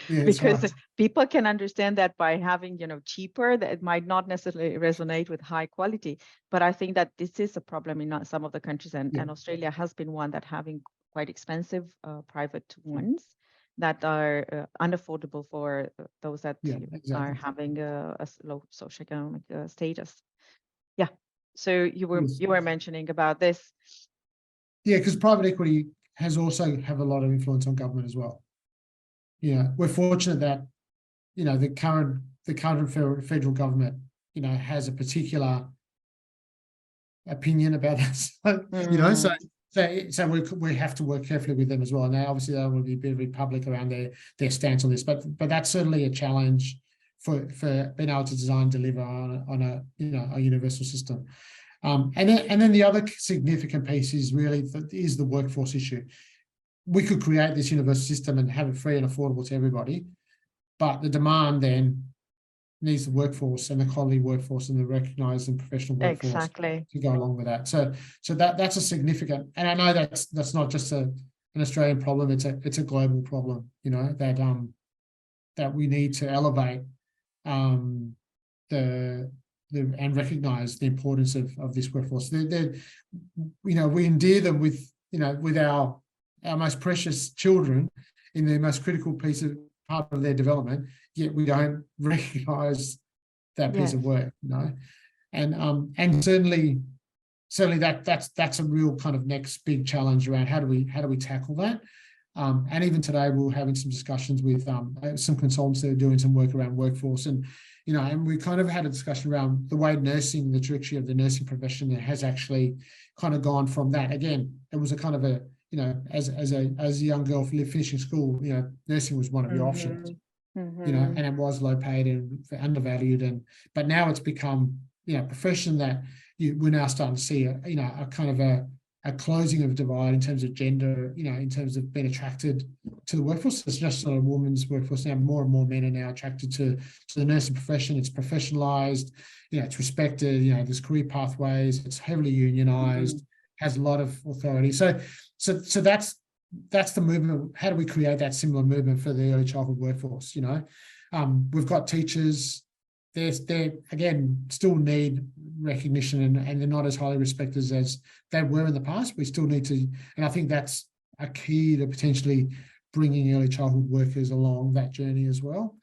because people can understand that by having, you know, cheaper, that it might not necessarily resonate with high quality. But I think that this is a problem in some of the countries, and Australia has been one that having quite expensive private ones that are unaffordable for those that are having a low socioeconomic status. Yeah. So you were mentioning about this. Yeah, because private equity have a lot of influence on government as well. You know, we're fortunate that, you know, the current federal government, you know, has a particular opinion about this. You know, so we have to work carefully with them as well. And they obviously don't want to be very public around their stance on this, but that's certainly a challenge for being able to design and deliver on a universal system. And then the other significant piece is really the workforce issue. We could create this universal system and have it free and affordable to everybody, but the demand then needs the workforce and the quality workforce and the recognised and professional workforce to go along with that. So that's a significant, and I know that's not just an Australian problem. It's a global problem. You know, that we need to elevate and recognise the importance of this workforce. You know, we endear them with our most precious children in the most critical part of their development, yet we don't recognise that piece of work, you know. And certainly that's a real kind of next big challenge around how do we tackle that. And even today, we were having some discussions with some consultants that are doing some work around workforce, and and we kind of had a discussion around the way nursing, the trajectory of the nursing profession has actually kind of gone from that. Again, it was a kind of a as a young girl finishing school, nursing was one of your options, and it was low paid and undervalued, but now it's become a profession that we're now starting to see a kind of a closing of a divide in terms of gender, in terms of being attracted to the workforce. It's just not a woman's workforce now. More and more men are now attracted to the nursing profession. It's professionalized, it's respected, there's career pathways, it's heavily unionized, has a lot of authority. So that's the movement. How do we create that similar movement for the early childhood workforce? We've got teachers, they again still need recognition, and they're not as highly respected as they were in the past. We still need to, and I think that's a key to potentially bringing early childhood workers along that journey as well.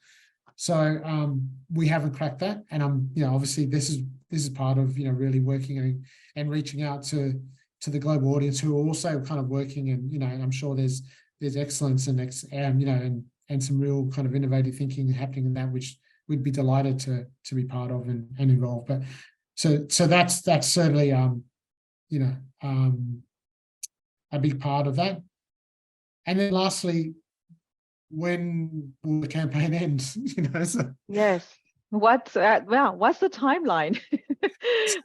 So we haven't cracked that, and obviously this is part of really working and reaching out to the global audience who are also kind of working, and I'm sure there's excellence and some real kind of innovative thinking happening in that, which we'd be delighted to be part of and involved. But so that's certainly a big part of that. And then lastly, when will the campaign end? So. Yes. What's the timeline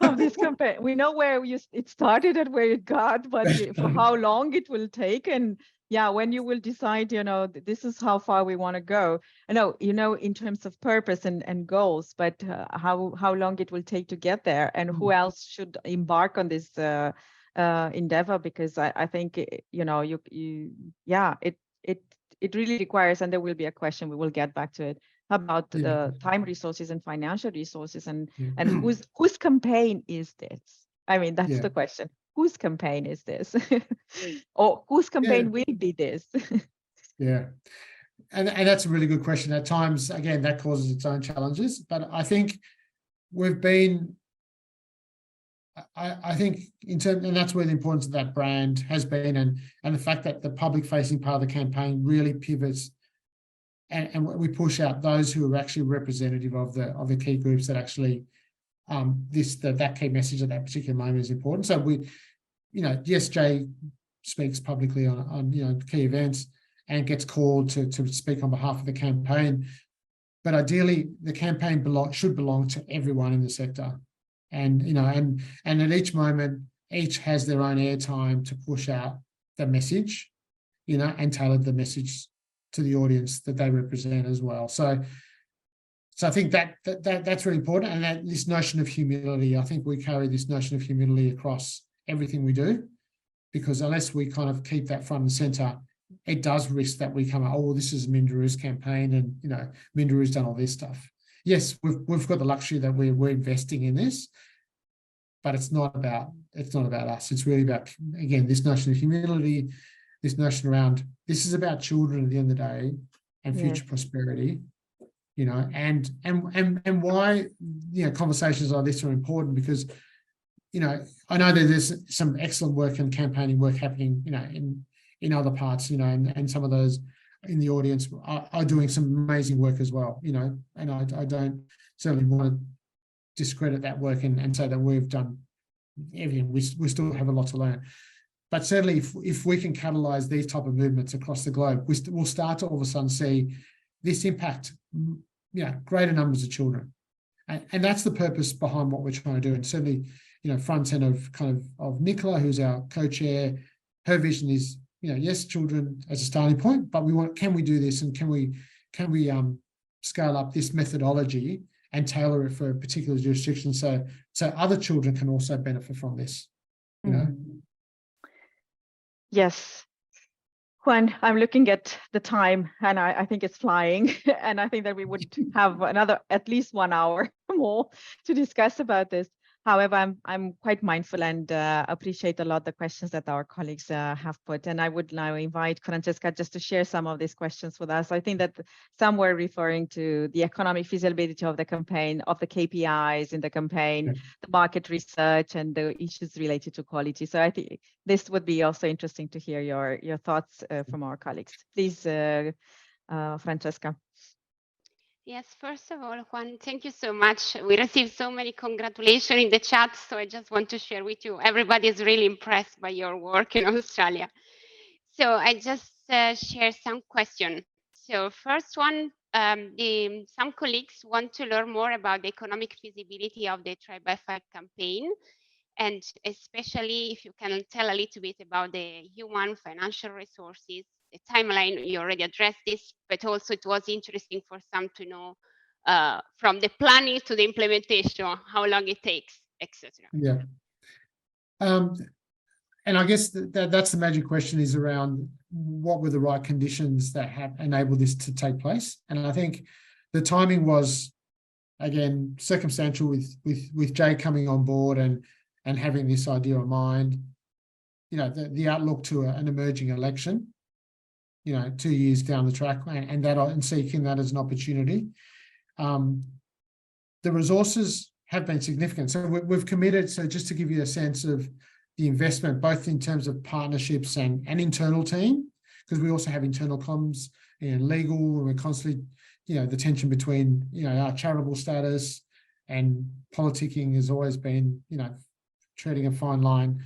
of this campaign? We know where it started and where it got, but for how long it will take, and when you will decide, this is how far we want to go. I know, in terms of purpose and goals, but how long it will take to get there, and who else should embark on this endeavor? Because I think it really requires, and there will be a question, we will get back to it, about the time resources and financial resources, and whose campaign is this? I mean, that's the question. Whose campaign is this? Or whose campaign will be this? And that's a really good question. At times, again, that causes its own challenges, but I think we've been, I think in terms, and that's where the importance of that brand has been, and the fact that the public facing part of the campaign really pivots, and we push out those who are actually representative of the key groups that actually that key message at that particular moment is important. So yes, Jay speaks publicly on key events and gets called to speak on behalf of the campaign, but ideally the campaign should belong to everyone in the sector, and at each moment, each has their own airtime to push out the message, and tailor the message to the audience that they represent as well. So I think that's really important, and that this notion of humility, I think we carry this notion of humility across everything we do, because unless we kind of keep that front and center, it does risk that we come out, this is Minderoo's campaign, and Minderoo's done all this stuff. Yes, we've got the luxury that we're investing in this, but it's not about us. It's really about, again, this notion of humility, this notion around, this is about children at the end of the day and future prosperity, and why conversations like this are important, because I know that there's some excellent work and campaigning work happening in other parts, and some of those in the audience are doing some amazing work as well, and I don't certainly want to discredit that work and say that we've done everything. We still have a lot to learn. But certainly, if we can catalyse these type of movements across the globe, we'll start to all of a sudden see this impact, greater numbers of children, and that's the purpose behind what we're trying to do. And certainly, front end of Nicola, who's our co-chair, her vision is, yes, children as a starting point, but can we do this, and can we scale up this methodology and tailor it for a particular jurisdiction, so other children can also benefit from this, Yes. Juan, I'm looking at the time, and I think it's flying, and I think that we would have at least 1 hour more to discuss about this. However, I'm quite mindful and appreciate a lot the questions that our colleagues have put. And I would now invite Francesca just to share some of these questions with us. I think that some were referring to the economic feasibility of the campaign, of the KPIs in the campaign, the market research, and the issues related to quality. So I think this would be also interesting to hear your thoughts from our colleagues. Please, Francesca. Yes, first of all, Juan, thank you so much. We received so many congratulations in the chat, so I just want to share with you. Everybody is really impressed by your work in Australia. So I just share some questions. So first one, some colleagues want to learn more about the economic feasibility of the TB5 campaign, and especially if you can tell a little bit about the human financial resources, the timeline. You already addressed this, but also it was interesting for some to know from the planning to the implementation, how long it takes, etc. Yeah. And I guess that's the magic question, is around what were the right conditions that have enabled this to take place. And I think the timing was, again, circumstantial with Jay coming on board and having this idea in mind. You know, the outlook to an emerging election, you know, 2 years down the track, and seeking that as an opportunity. The resources have been significant. So we've committed, so just to give you a sense of the investment, both in terms of partnerships and internal team, because we also have internal comms and legal, and we're constantly, you know, the tension between, you know, our charitable status and politicking has always been, you know, treading a fine line.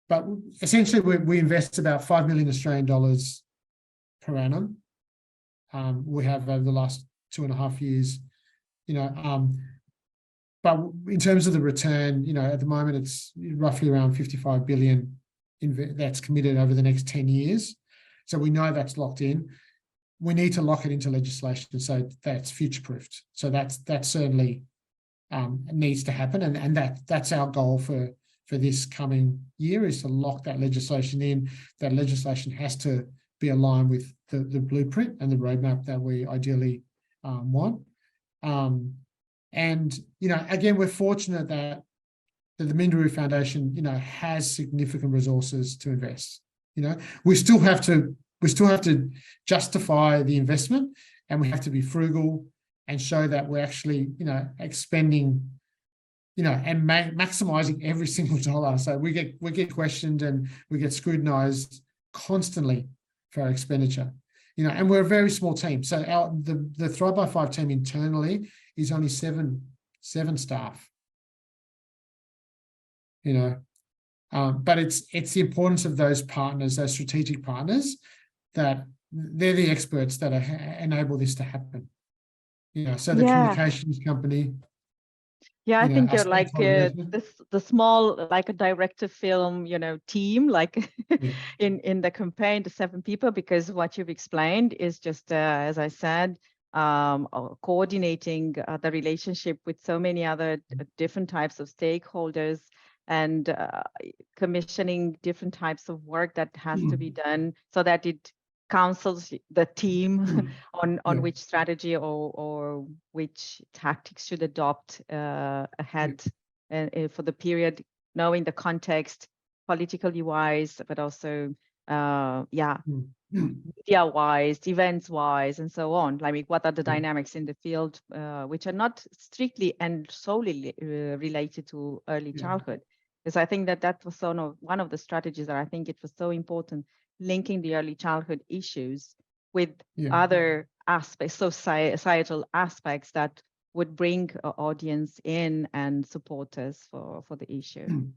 But essentially we invest about 5 million Australian dollars per annum. We have over the last 2.5 years, you know, but in terms of the return, you know, at the moment it's roughly around 55 billion that's committed over the next 10 years. So we know that's locked in. We need to lock it into legislation so that's future-proofed. So that certainly needs to happen, and that's our goal for this coming year, is to lock that legislation in. That legislation has to be aligned with the blueprint and the roadmap that we ideally want. And, you know, again, we're fortunate that the Minderoo Foundation, you know, has significant resources to invest. You know, we still have to justify the investment, and we have to be frugal and show that we're actually, you know, expending, you know, and maximizing every single dollar. So we get questioned and we get scrutinized constantly for our expenditure. You know, and we're a very small team. So the Thrive by 5 team internally is only seven staff. You know, but it's the importance of those partners, those strategic partners, that they're the experts that enable this to happen. You know, so the communications company. Yeah, I think you're like the small, like a director film, you know, team, like in the campaign, the 7 people, because what you've explained is just, as I said, coordinating the relationship with so many other different types of stakeholders, and commissioning different types of work that has to be done so that it counsels the team on which strategy or which tactics should adopt ahead for the period, knowing the context politically wise, but also media wise, events wise, and so on. Like, what are the dynamics in the field which are not strictly and solely related to early childhood? Because I think that was one of the strategies that I think it was so important, linking the early childhood issues with other aspects, societal aspects that would bring an audience in and support us for the issue.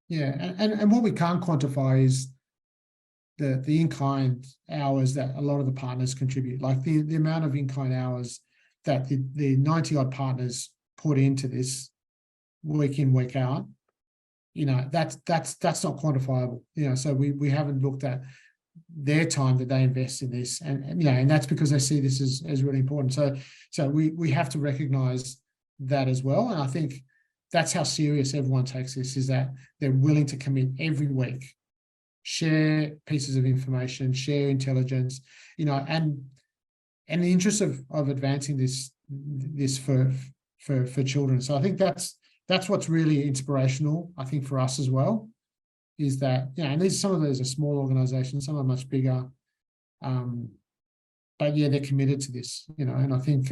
Yeah, and what we can't quantify is the in-kind hours that a lot of the partners contribute, like the amount of in-kind hours that the 90 odd partners put into this week in, week out. You know, that's not quantifiable. You know, so we haven't looked at their time that they invest in this, and you know, and that's because they see this as really important. So we have to recognize that as well, and I think that's how serious everyone takes this, is that they're willing to commit every week, share pieces of information, share intelligence, you know, and in the interest of advancing this for children. So I think that's that's what's really inspirational, I think, for us as well, is that, and some of those are small organizations, some are much bigger. But yeah, they're committed to this, and I think,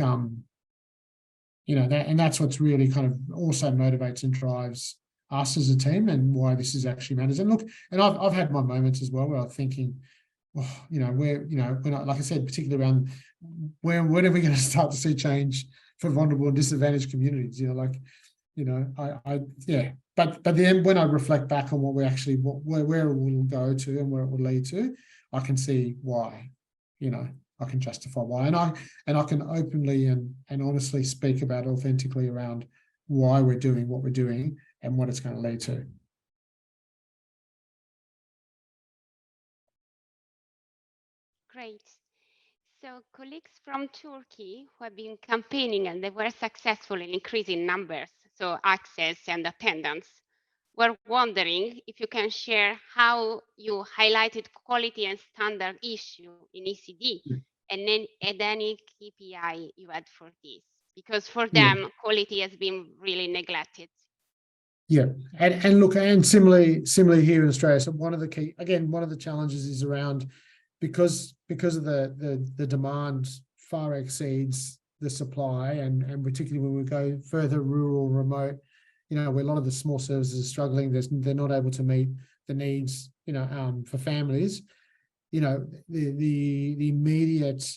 that's what's really kind of also motivates and drives us as a team, and why this is actually matters. And look, and I've had my moments as well where I'm thinking, like I said, particularly around when are we going to start to see change for vulnerable and disadvantaged communities? But then when I reflect back on what we actually, where it will go to and where it will lead to, I can see why, I can justify why, and I can openly and honestly speak about authentically around why we're doing what we're doing and what it's going to lead to. Great. So colleagues from Turkey who have been campaigning and they were successful in increasing numbers, so access and attendance, were wondering if you can share how you highlighted quality and standard issue in ECD, and then any KPI you had for this, because for them, quality has been really neglected. Yeah, and look, and similarly here in Australia, so one of the challenges is around, because of the demand far exceeds the supply, and particularly when we go further rural, remote, where a lot of the small services are struggling, they're not able to meet the needs, for families. The immediate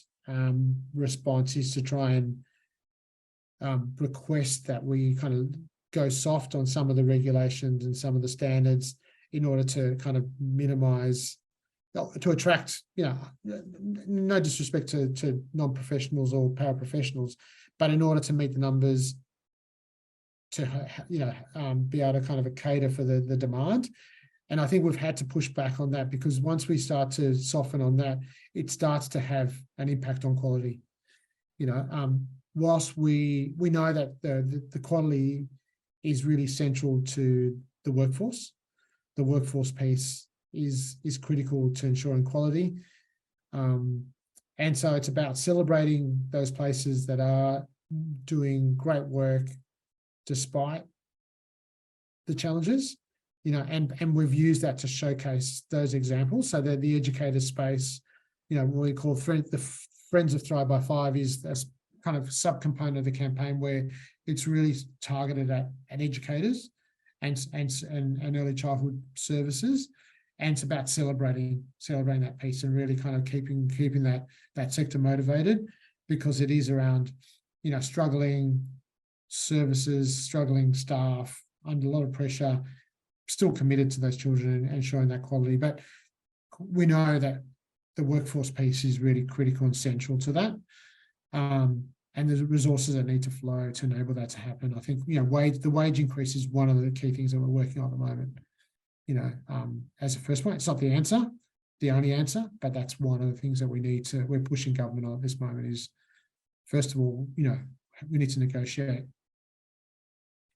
response is to try and request that we kind of go soft on some of the regulations and some of the standards in order to kind of minimize, to attract, no disrespect to non-professionals or paraprofessionals, but in order to meet the numbers, to be able to kind of cater for the demand. And I think we've had to push back on that, because once we start to soften on that, it starts to have an impact on quality. Whilst we know that the quality is really central to the workforce piece is critical to ensuring quality. And so it's about celebrating those places that are doing great work despite the challenges, and we've used that to showcase those examples, so that the educator space, what we call the Friends of Thrive by 5 is a kind of subcomponent of the campaign where it's really targeted at educators and early childhood services, and it's about celebrating that piece and really kind of keeping that sector motivated, because it is around struggling services, struggling staff under a lot of pressure, still committed to those children and showing that quality. But we know that the workforce piece is really critical and central to that. And there's resources that need to flow to enable that to happen. I think, the wage increase is one of the key things that we're working on at the moment. As a first point, it's not the answer, the only answer, but that's one of the things that we're pushing government on at this moment is, first of all, we need to negotiate,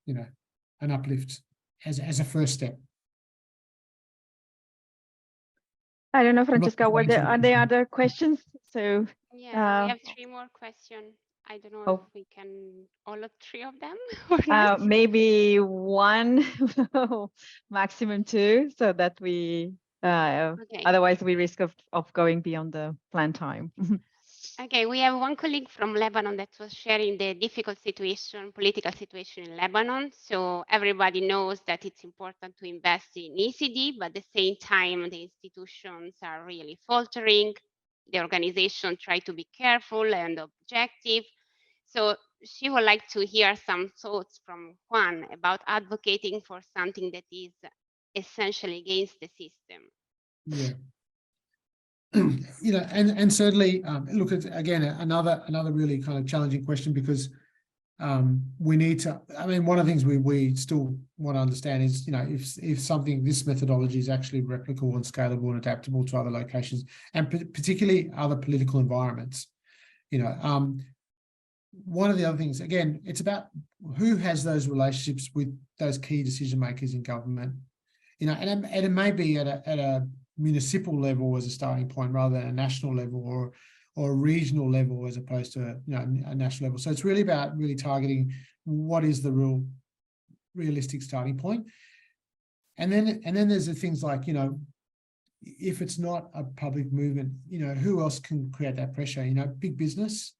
an uplift as a first step. I don't know, Francesca, are there other questions? So yeah, we have 3 more questions. I don't know if we can all of 3 of them or not. Maybe 1, maximum 2, so that we otherwise we risk of going beyond the planned time. Okay, we have one colleague from Lebanon that was sharing the difficult political situation in Lebanon. So everybody knows that it's important to invest in ECD, but at the same time, the institutions are really faltering. The organization try to be careful and objective. So she would like to hear some thoughts from Juan about advocating for something that is essentially against the system. Yeah. And certainly, look at again another really kind of challenging question, because we need to. I mean, one of the things we still want to understand is, if this methodology is actually replicable and scalable and adaptable to other locations, and particularly other political environments. One of the other things, again, it's about who has those relationships with those key decision makers in government. And it may be at a municipal level as a starting point, rather than a national level or a regional level as opposed to a national level. So it's really about targeting what is the real realistic starting point. And then there's the things like, you know, if it's not a public movement, you know, who else can create that pressure? You know, big business.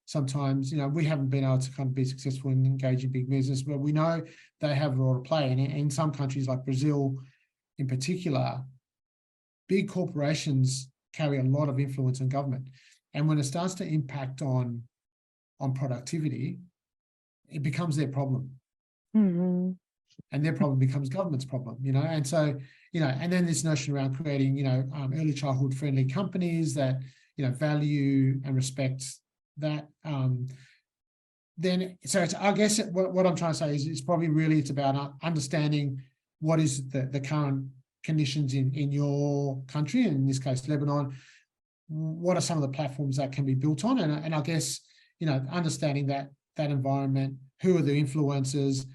Sometimes, you know, we haven't been able to kind of be successful in engaging big business, but we know they have a role to play. And in some countries like Brazil in particular, big corporations carry a lot of influence on government. And when it starts to impact on productivity, it becomes their problem. Mm-hmm. And their problem becomes government's problem, you know. And so, you know, and then this notion around creating, you know, early childhood friendly companies that, you know, value and respect that. Then, so it's, I guess what I'm trying to say is it's probably really, it's about understanding what is the current conditions in your country, and in this case, Lebanon. What are some of the platforms that can be built on? And I guess, you know, understanding that environment, who are the influencers,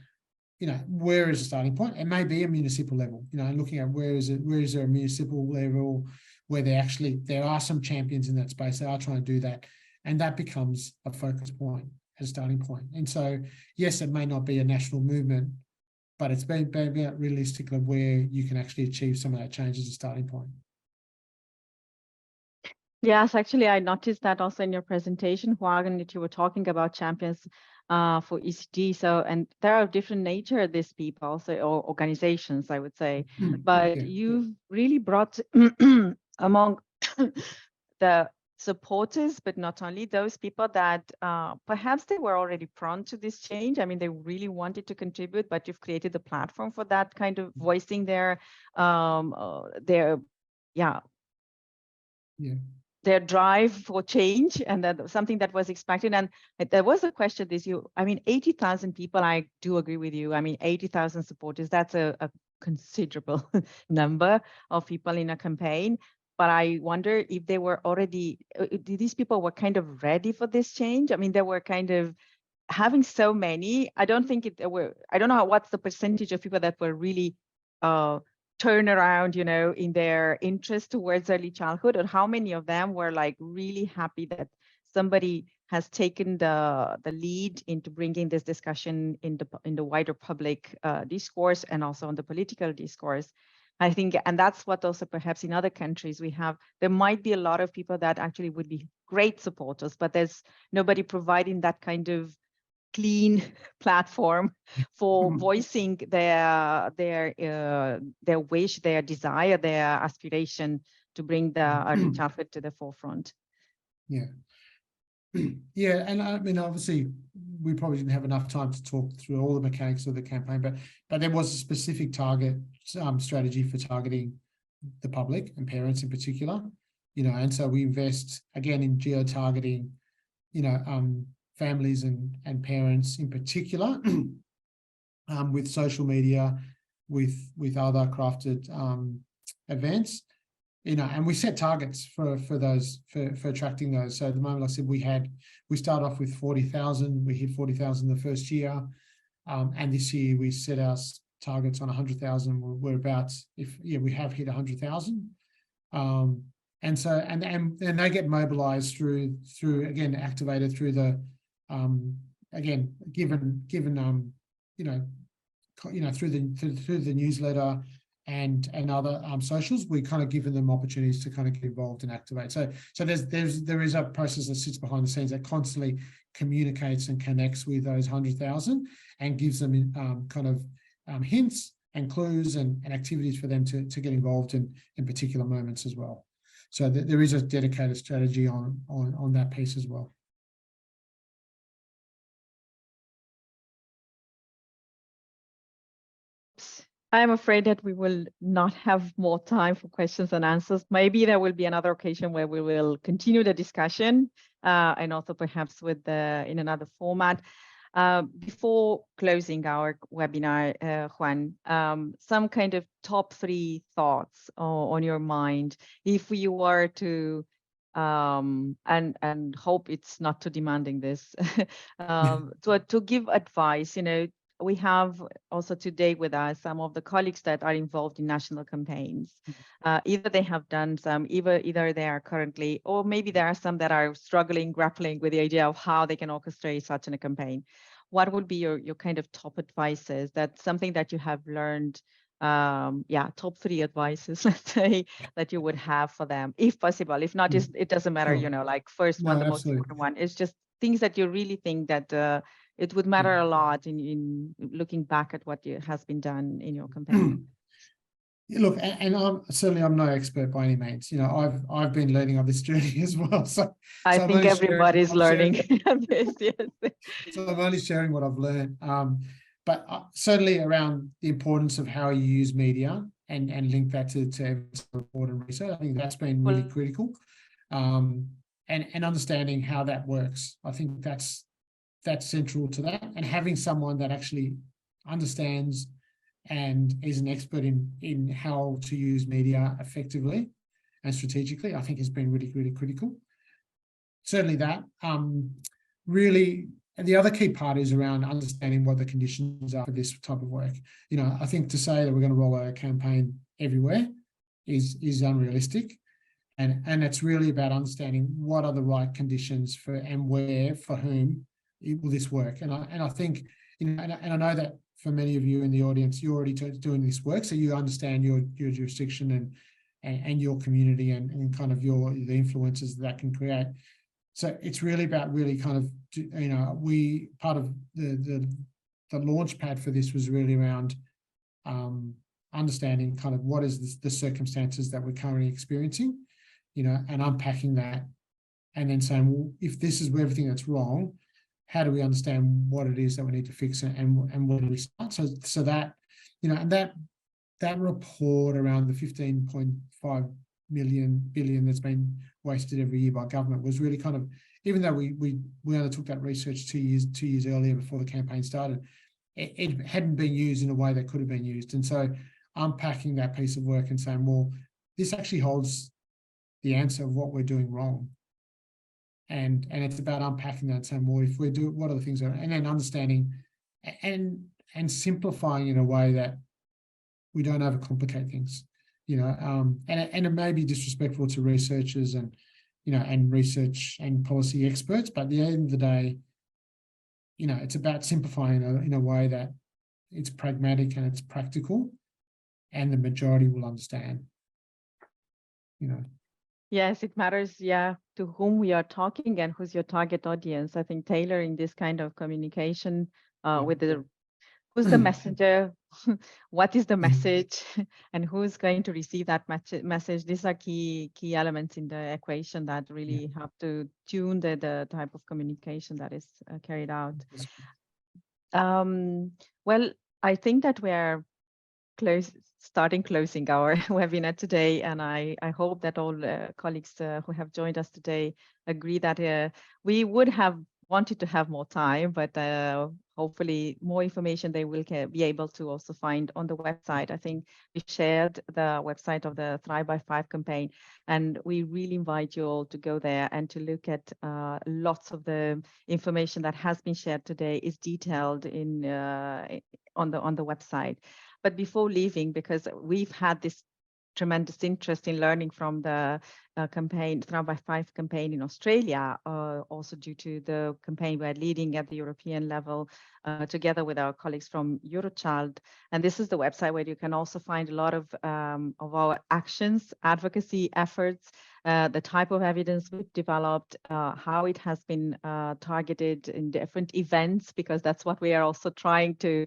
you know, where is the starting point? It may be a municipal level, you know, and looking at where is there a municipal level where there are some champions in that space that are trying to do that. And that becomes a focus point, a starting point. And so, yes, it may not be a national movement, but it's been about realistically where you can actually achieve some of that change as a starting point. Yes, actually, I noticed that also in your presentation, Juan, that you were talking about champions for ECD. So, and there are different nature of these people, so, or organizations, I would say. But yeah. you've really brought among the supporters, but not only those people that perhaps they were already prone to this change. I mean, they really wanted to contribute, but you've created a platform for that kind of voicing their their drive for change, and that something that was expected. And there was a question I mean, 80,000 people, I do agree with you. I mean, 80,000 supporters, that's a considerable number of people in a campaign. But I wonder if they were already, these people were kind of ready for this change. I mean, they were kind of having so many. I don't know what's the percentage of people that were really turn around, you know, in their interest towards early childhood, or how many of them were like really happy that somebody has taken the lead into bringing this discussion in the wider public discourse and also on the political discourse. I think, and that's what also perhaps in other countries there might be a lot of people that actually would be great supporters, but there's nobody providing that kind of clean platform for voicing their wish, their desire, their aspiration to bring the early childhood to the forefront. Yeah. Yeah, and I mean, obviously, we probably didn't have enough time to talk through all the mechanics of the campaign, but there was a specific target strategy for targeting the public and parents in particular, you know, and so we invest again in geo-targeting, you know, families and parents in particular, with social media, with other crafted events, you know, and we set targets for attracting those. So at the moment, like I said, we started off with 40,000. We hit 40,000 the first year, and this year we set our targets on 100,000. We're about, we have hit 100,000. And so and they get mobilized through again, activated through the again, given you know, through the newsletter and other socials, we kind of given them opportunities to kind of get involved and activate. So there is a process that sits behind the scenes that constantly communicates and connects with those 100,000 and gives them kind of hints and clues and activities for them to get involved in particular moments as well. So there is a dedicated strategy on that piece as well. I'm afraid that we will not have more time for questions and answers. Maybe there will be another occasion where we will continue the discussion and also perhaps in another format. Before closing our webinar, Juan, some kind of top 3 thoughts on your mind, if you were to, and hope it's not too demanding this, to give advice, you know. We have also today with us some of the colleagues that are involved in national campaigns. Either they have done some, either they are currently, or maybe there are some that are struggling, grappling with the idea of how they can orchestrate such a campaign. what would be your kind of top advices? That's something that you have learned. Top 3 advices, let's say, that you would have for them, if possible. If not, it doesn't matter, Sure. like first one, the most Absolutely. important one. It's just things that you really think that it would matter a lot in looking back at what has been done in your campaign. Look, and I'm no expert by any means. I've been learning on this journey as well. So I I'm think only everybody's learning this. Yes. So I'm only sharing what I've learned. But certainly around the importance of how you use media and link that to evidence report and research. I think that's been really critical. And understanding how that works. I think that's central to that. And having someone that actually understands and is an expert in how to use media effectively and strategically, I think has been really, really critical. Certainly that. Really, and the other key part is around understanding what the conditions are for this type of work. I think to say that we're going to roll out a campaign everywhere is unrealistic. And it's really about understanding what are the right conditions for and where, for whom will this work. And I think, and I know that for many of you in the audience, you're already doing this work, so you understand your jurisdiction and your community and kind of the influences that can create. So it's really about kind of, part of the launch pad for this was really around understanding kind of what is the circumstances that we're currently experiencing, and unpacking that, and then saying, well, if this is everything that's wrong, how do we understand what it is that we need to fix it, and where do we start? So that, and that report around the 15.5 billion that's been wasted every year by government was really kind of, even though we undertook that research 2 years earlier before the campaign started, it hadn't been used in a way that could have been used. And so unpacking that piece of work and saying, well, this actually holds the answer of what we're doing wrong. And it's about unpacking that and saying, well, if we do, what are the things that, and then understanding and simplifying in a way that we don't overcomplicate things, and it may be disrespectful to researchers and research and policy experts, but at the end of the day, it's about simplifying in a way that it's pragmatic and it's practical, and the majority will understand. Yes, it matters, to whom we are talking and who's your target audience. I think tailoring this kind of communication with who's the messenger, what is the message, and who's going to receive that message. These are key elements in the equation that really help to tune the type of communication that is carried out. Well, I think that we're closing our webinar today, and I hope that all colleagues who have joined us today agree that we would have wanted to have more time, but hopefully more information they will be able to also find on the website. I think we shared the website of the Thrive by 5 campaign, and we really invite you all to go there and to look at lots of the information that has been shared today is detailed in on the website. But before leaving, because we've had this tremendous interest in learning from the campaign, Thrive by 5 campaign in Australia, also due to the campaign we're leading at the European level together with our colleagues from Eurochild. And this is the website where you can also find a lot of our actions, advocacy efforts, the type of evidence we've developed, how it has been targeted in different events, because that's what we are also trying to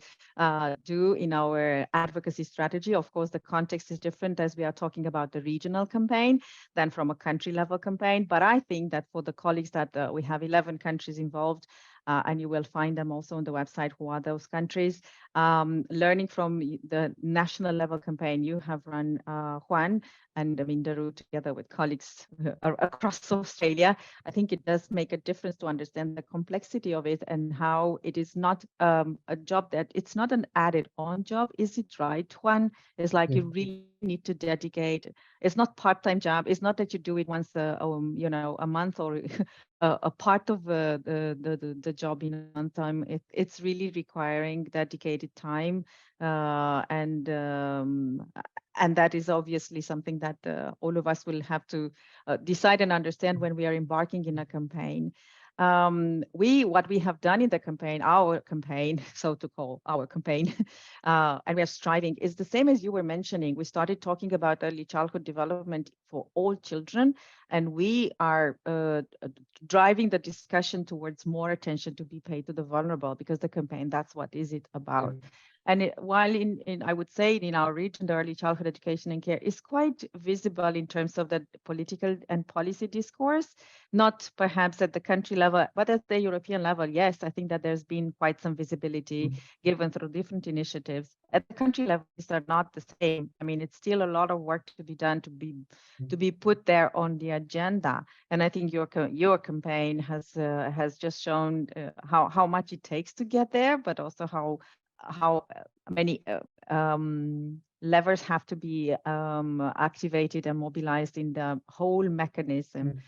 do in our advocacy strategy. Of course, the context is different as we are talking about the regional campaign than from a country level campaign. But I think that for the colleagues that we have 11 countries involved, and you will find them also on the website who are those countries. Learning from the national level campaign you have run, Juan and Minderoo, together with colleagues across Australia, I think it does make a difference to understand the complexity of it and how it is not a job that it's not an added on job. Is it right, Juan? It's like you really need to dedicate. It's not part-time job. It's not that you do it once a month or a part of the job in one time. It's really requiring dedicated time, and that is obviously something that all of us will have to decide and understand when we are embarking in a campaign. what we have done in the campaign, our campaign, so to call our campaign, and we are striving, is the same as you were mentioning. We started talking about early childhood development for all children, and we are driving the discussion towards more attention to be paid to the vulnerable, because the campaign, that's what is it about. And while I would say in our region, the early childhood education and care is quite visible in terms of the political and policy discourse, not perhaps at the country level, but at the European level, yes, I think that there's been quite some visibility given through different initiatives. At the country level, these are not the same. I mean, it's still a lot of work to be done to be put there on the agenda. And I think your campaign has just shown how much it takes to get there, but also how many levers have to be activated and mobilized in the whole mechanism.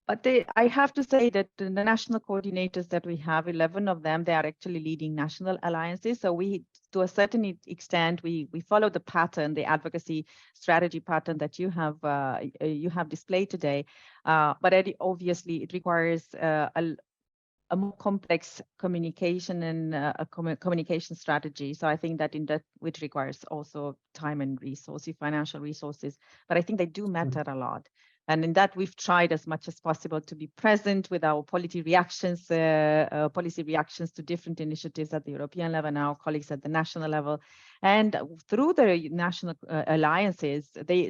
But I have to say that the national coordinators that we have, 11 of them, they are actually leading national alliances. So we, to a certain extent, we follow the pattern, the advocacy strategy pattern that you have displayed today. But obviously, it requires a more complex communication and a communication strategy. So I think that which requires also time and resources, financial resources, but I think they do matter a lot. And in that, we've tried as much as possible to be present with our policy reactions to different initiatives at the European level and our colleagues at the national level. And through the national alliances,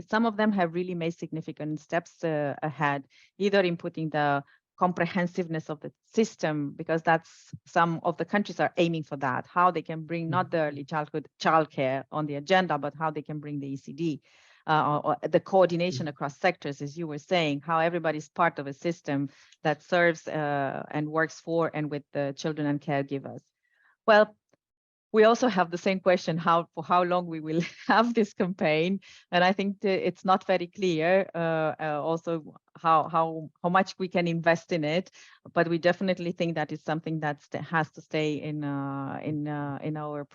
some of them have really made significant steps ahead, either in putting the comprehensiveness of the system, because that's some of the countries are aiming for that, how they can bring not the early childcare on the agenda, but how they can bring the ECD. Or the coordination across sectors, as you were saying, how everybody's part of a system that serves and works for and with the children and caregivers. Well, we also have the same question, for how long we will have this campaign. And I think it's not very clear also how much we can invest in it, but we definitely think that is something that has to stay in our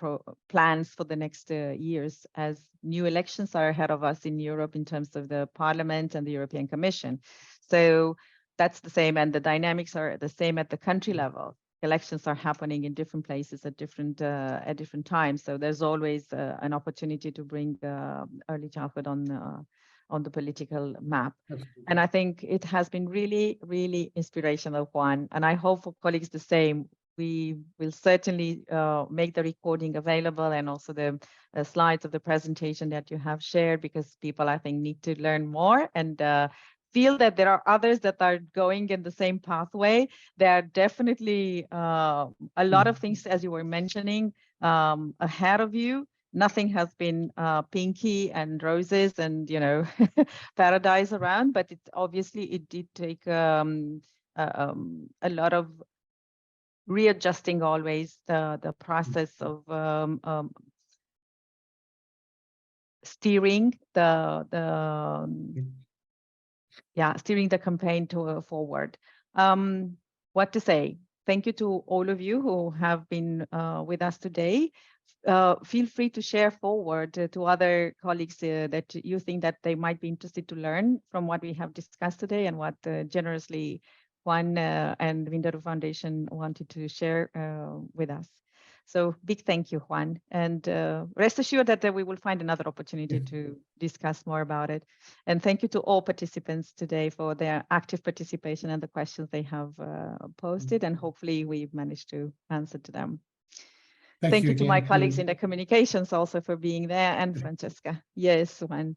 plans for the next years, as new elections are ahead of us in Europe in terms of the Parliament and the European Commission. So that's the same, and the dynamics are the same at the country level. Elections are happening in different places at different times, so there's always an opportunity to bring early childhood on the political map. Absolutely. And I think it has been really, really inspirational, Juan, and I hope for colleagues the same. We will certainly make the recording available and also the slides of the presentation that you have shared, because people, I think, need to learn more and feel that there are others that are going in the same pathway. There are definitely a lot of things, as you were mentioning, ahead of you. Nothing has been pinky and roses and, paradise around, but it did take a lot of readjusting always the process of steering steering the campaign forward. What to say? Thank you to all of you who have been with us today. Feel free to share forward to other colleagues that you think that they might be interested to learn from what we have discussed today and what generously Juan and Minderoo Foundation wanted to share with us. So big thank you, Juan, and rest assured that we will find another opportunity to discuss more about it. And thank you to all participants today for their active participation and the questions they have posted, and hopefully we've managed to answer to them. Thank you to my colleagues in the communications also for being there, and Francesca. Yes, Juan.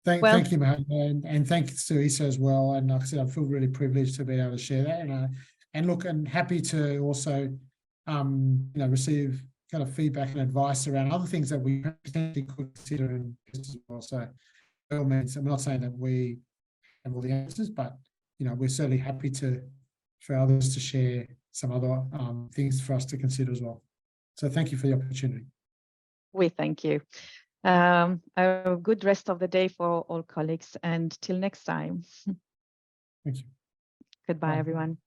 Thank you, Matt, and thanks to Isa as well. And like I said, I feel really privileged to be able to share that, and happy to also receive kind of feedback and advice around other things that we potentially could consider as well. So by all means, I'm not saying that we have all the answers, but we're certainly happy for others to share some other things for us to consider as well. So thank you for the opportunity. We thank you. A good rest of the day for all colleagues, and till next time. Thank you. Goodbye, everyone.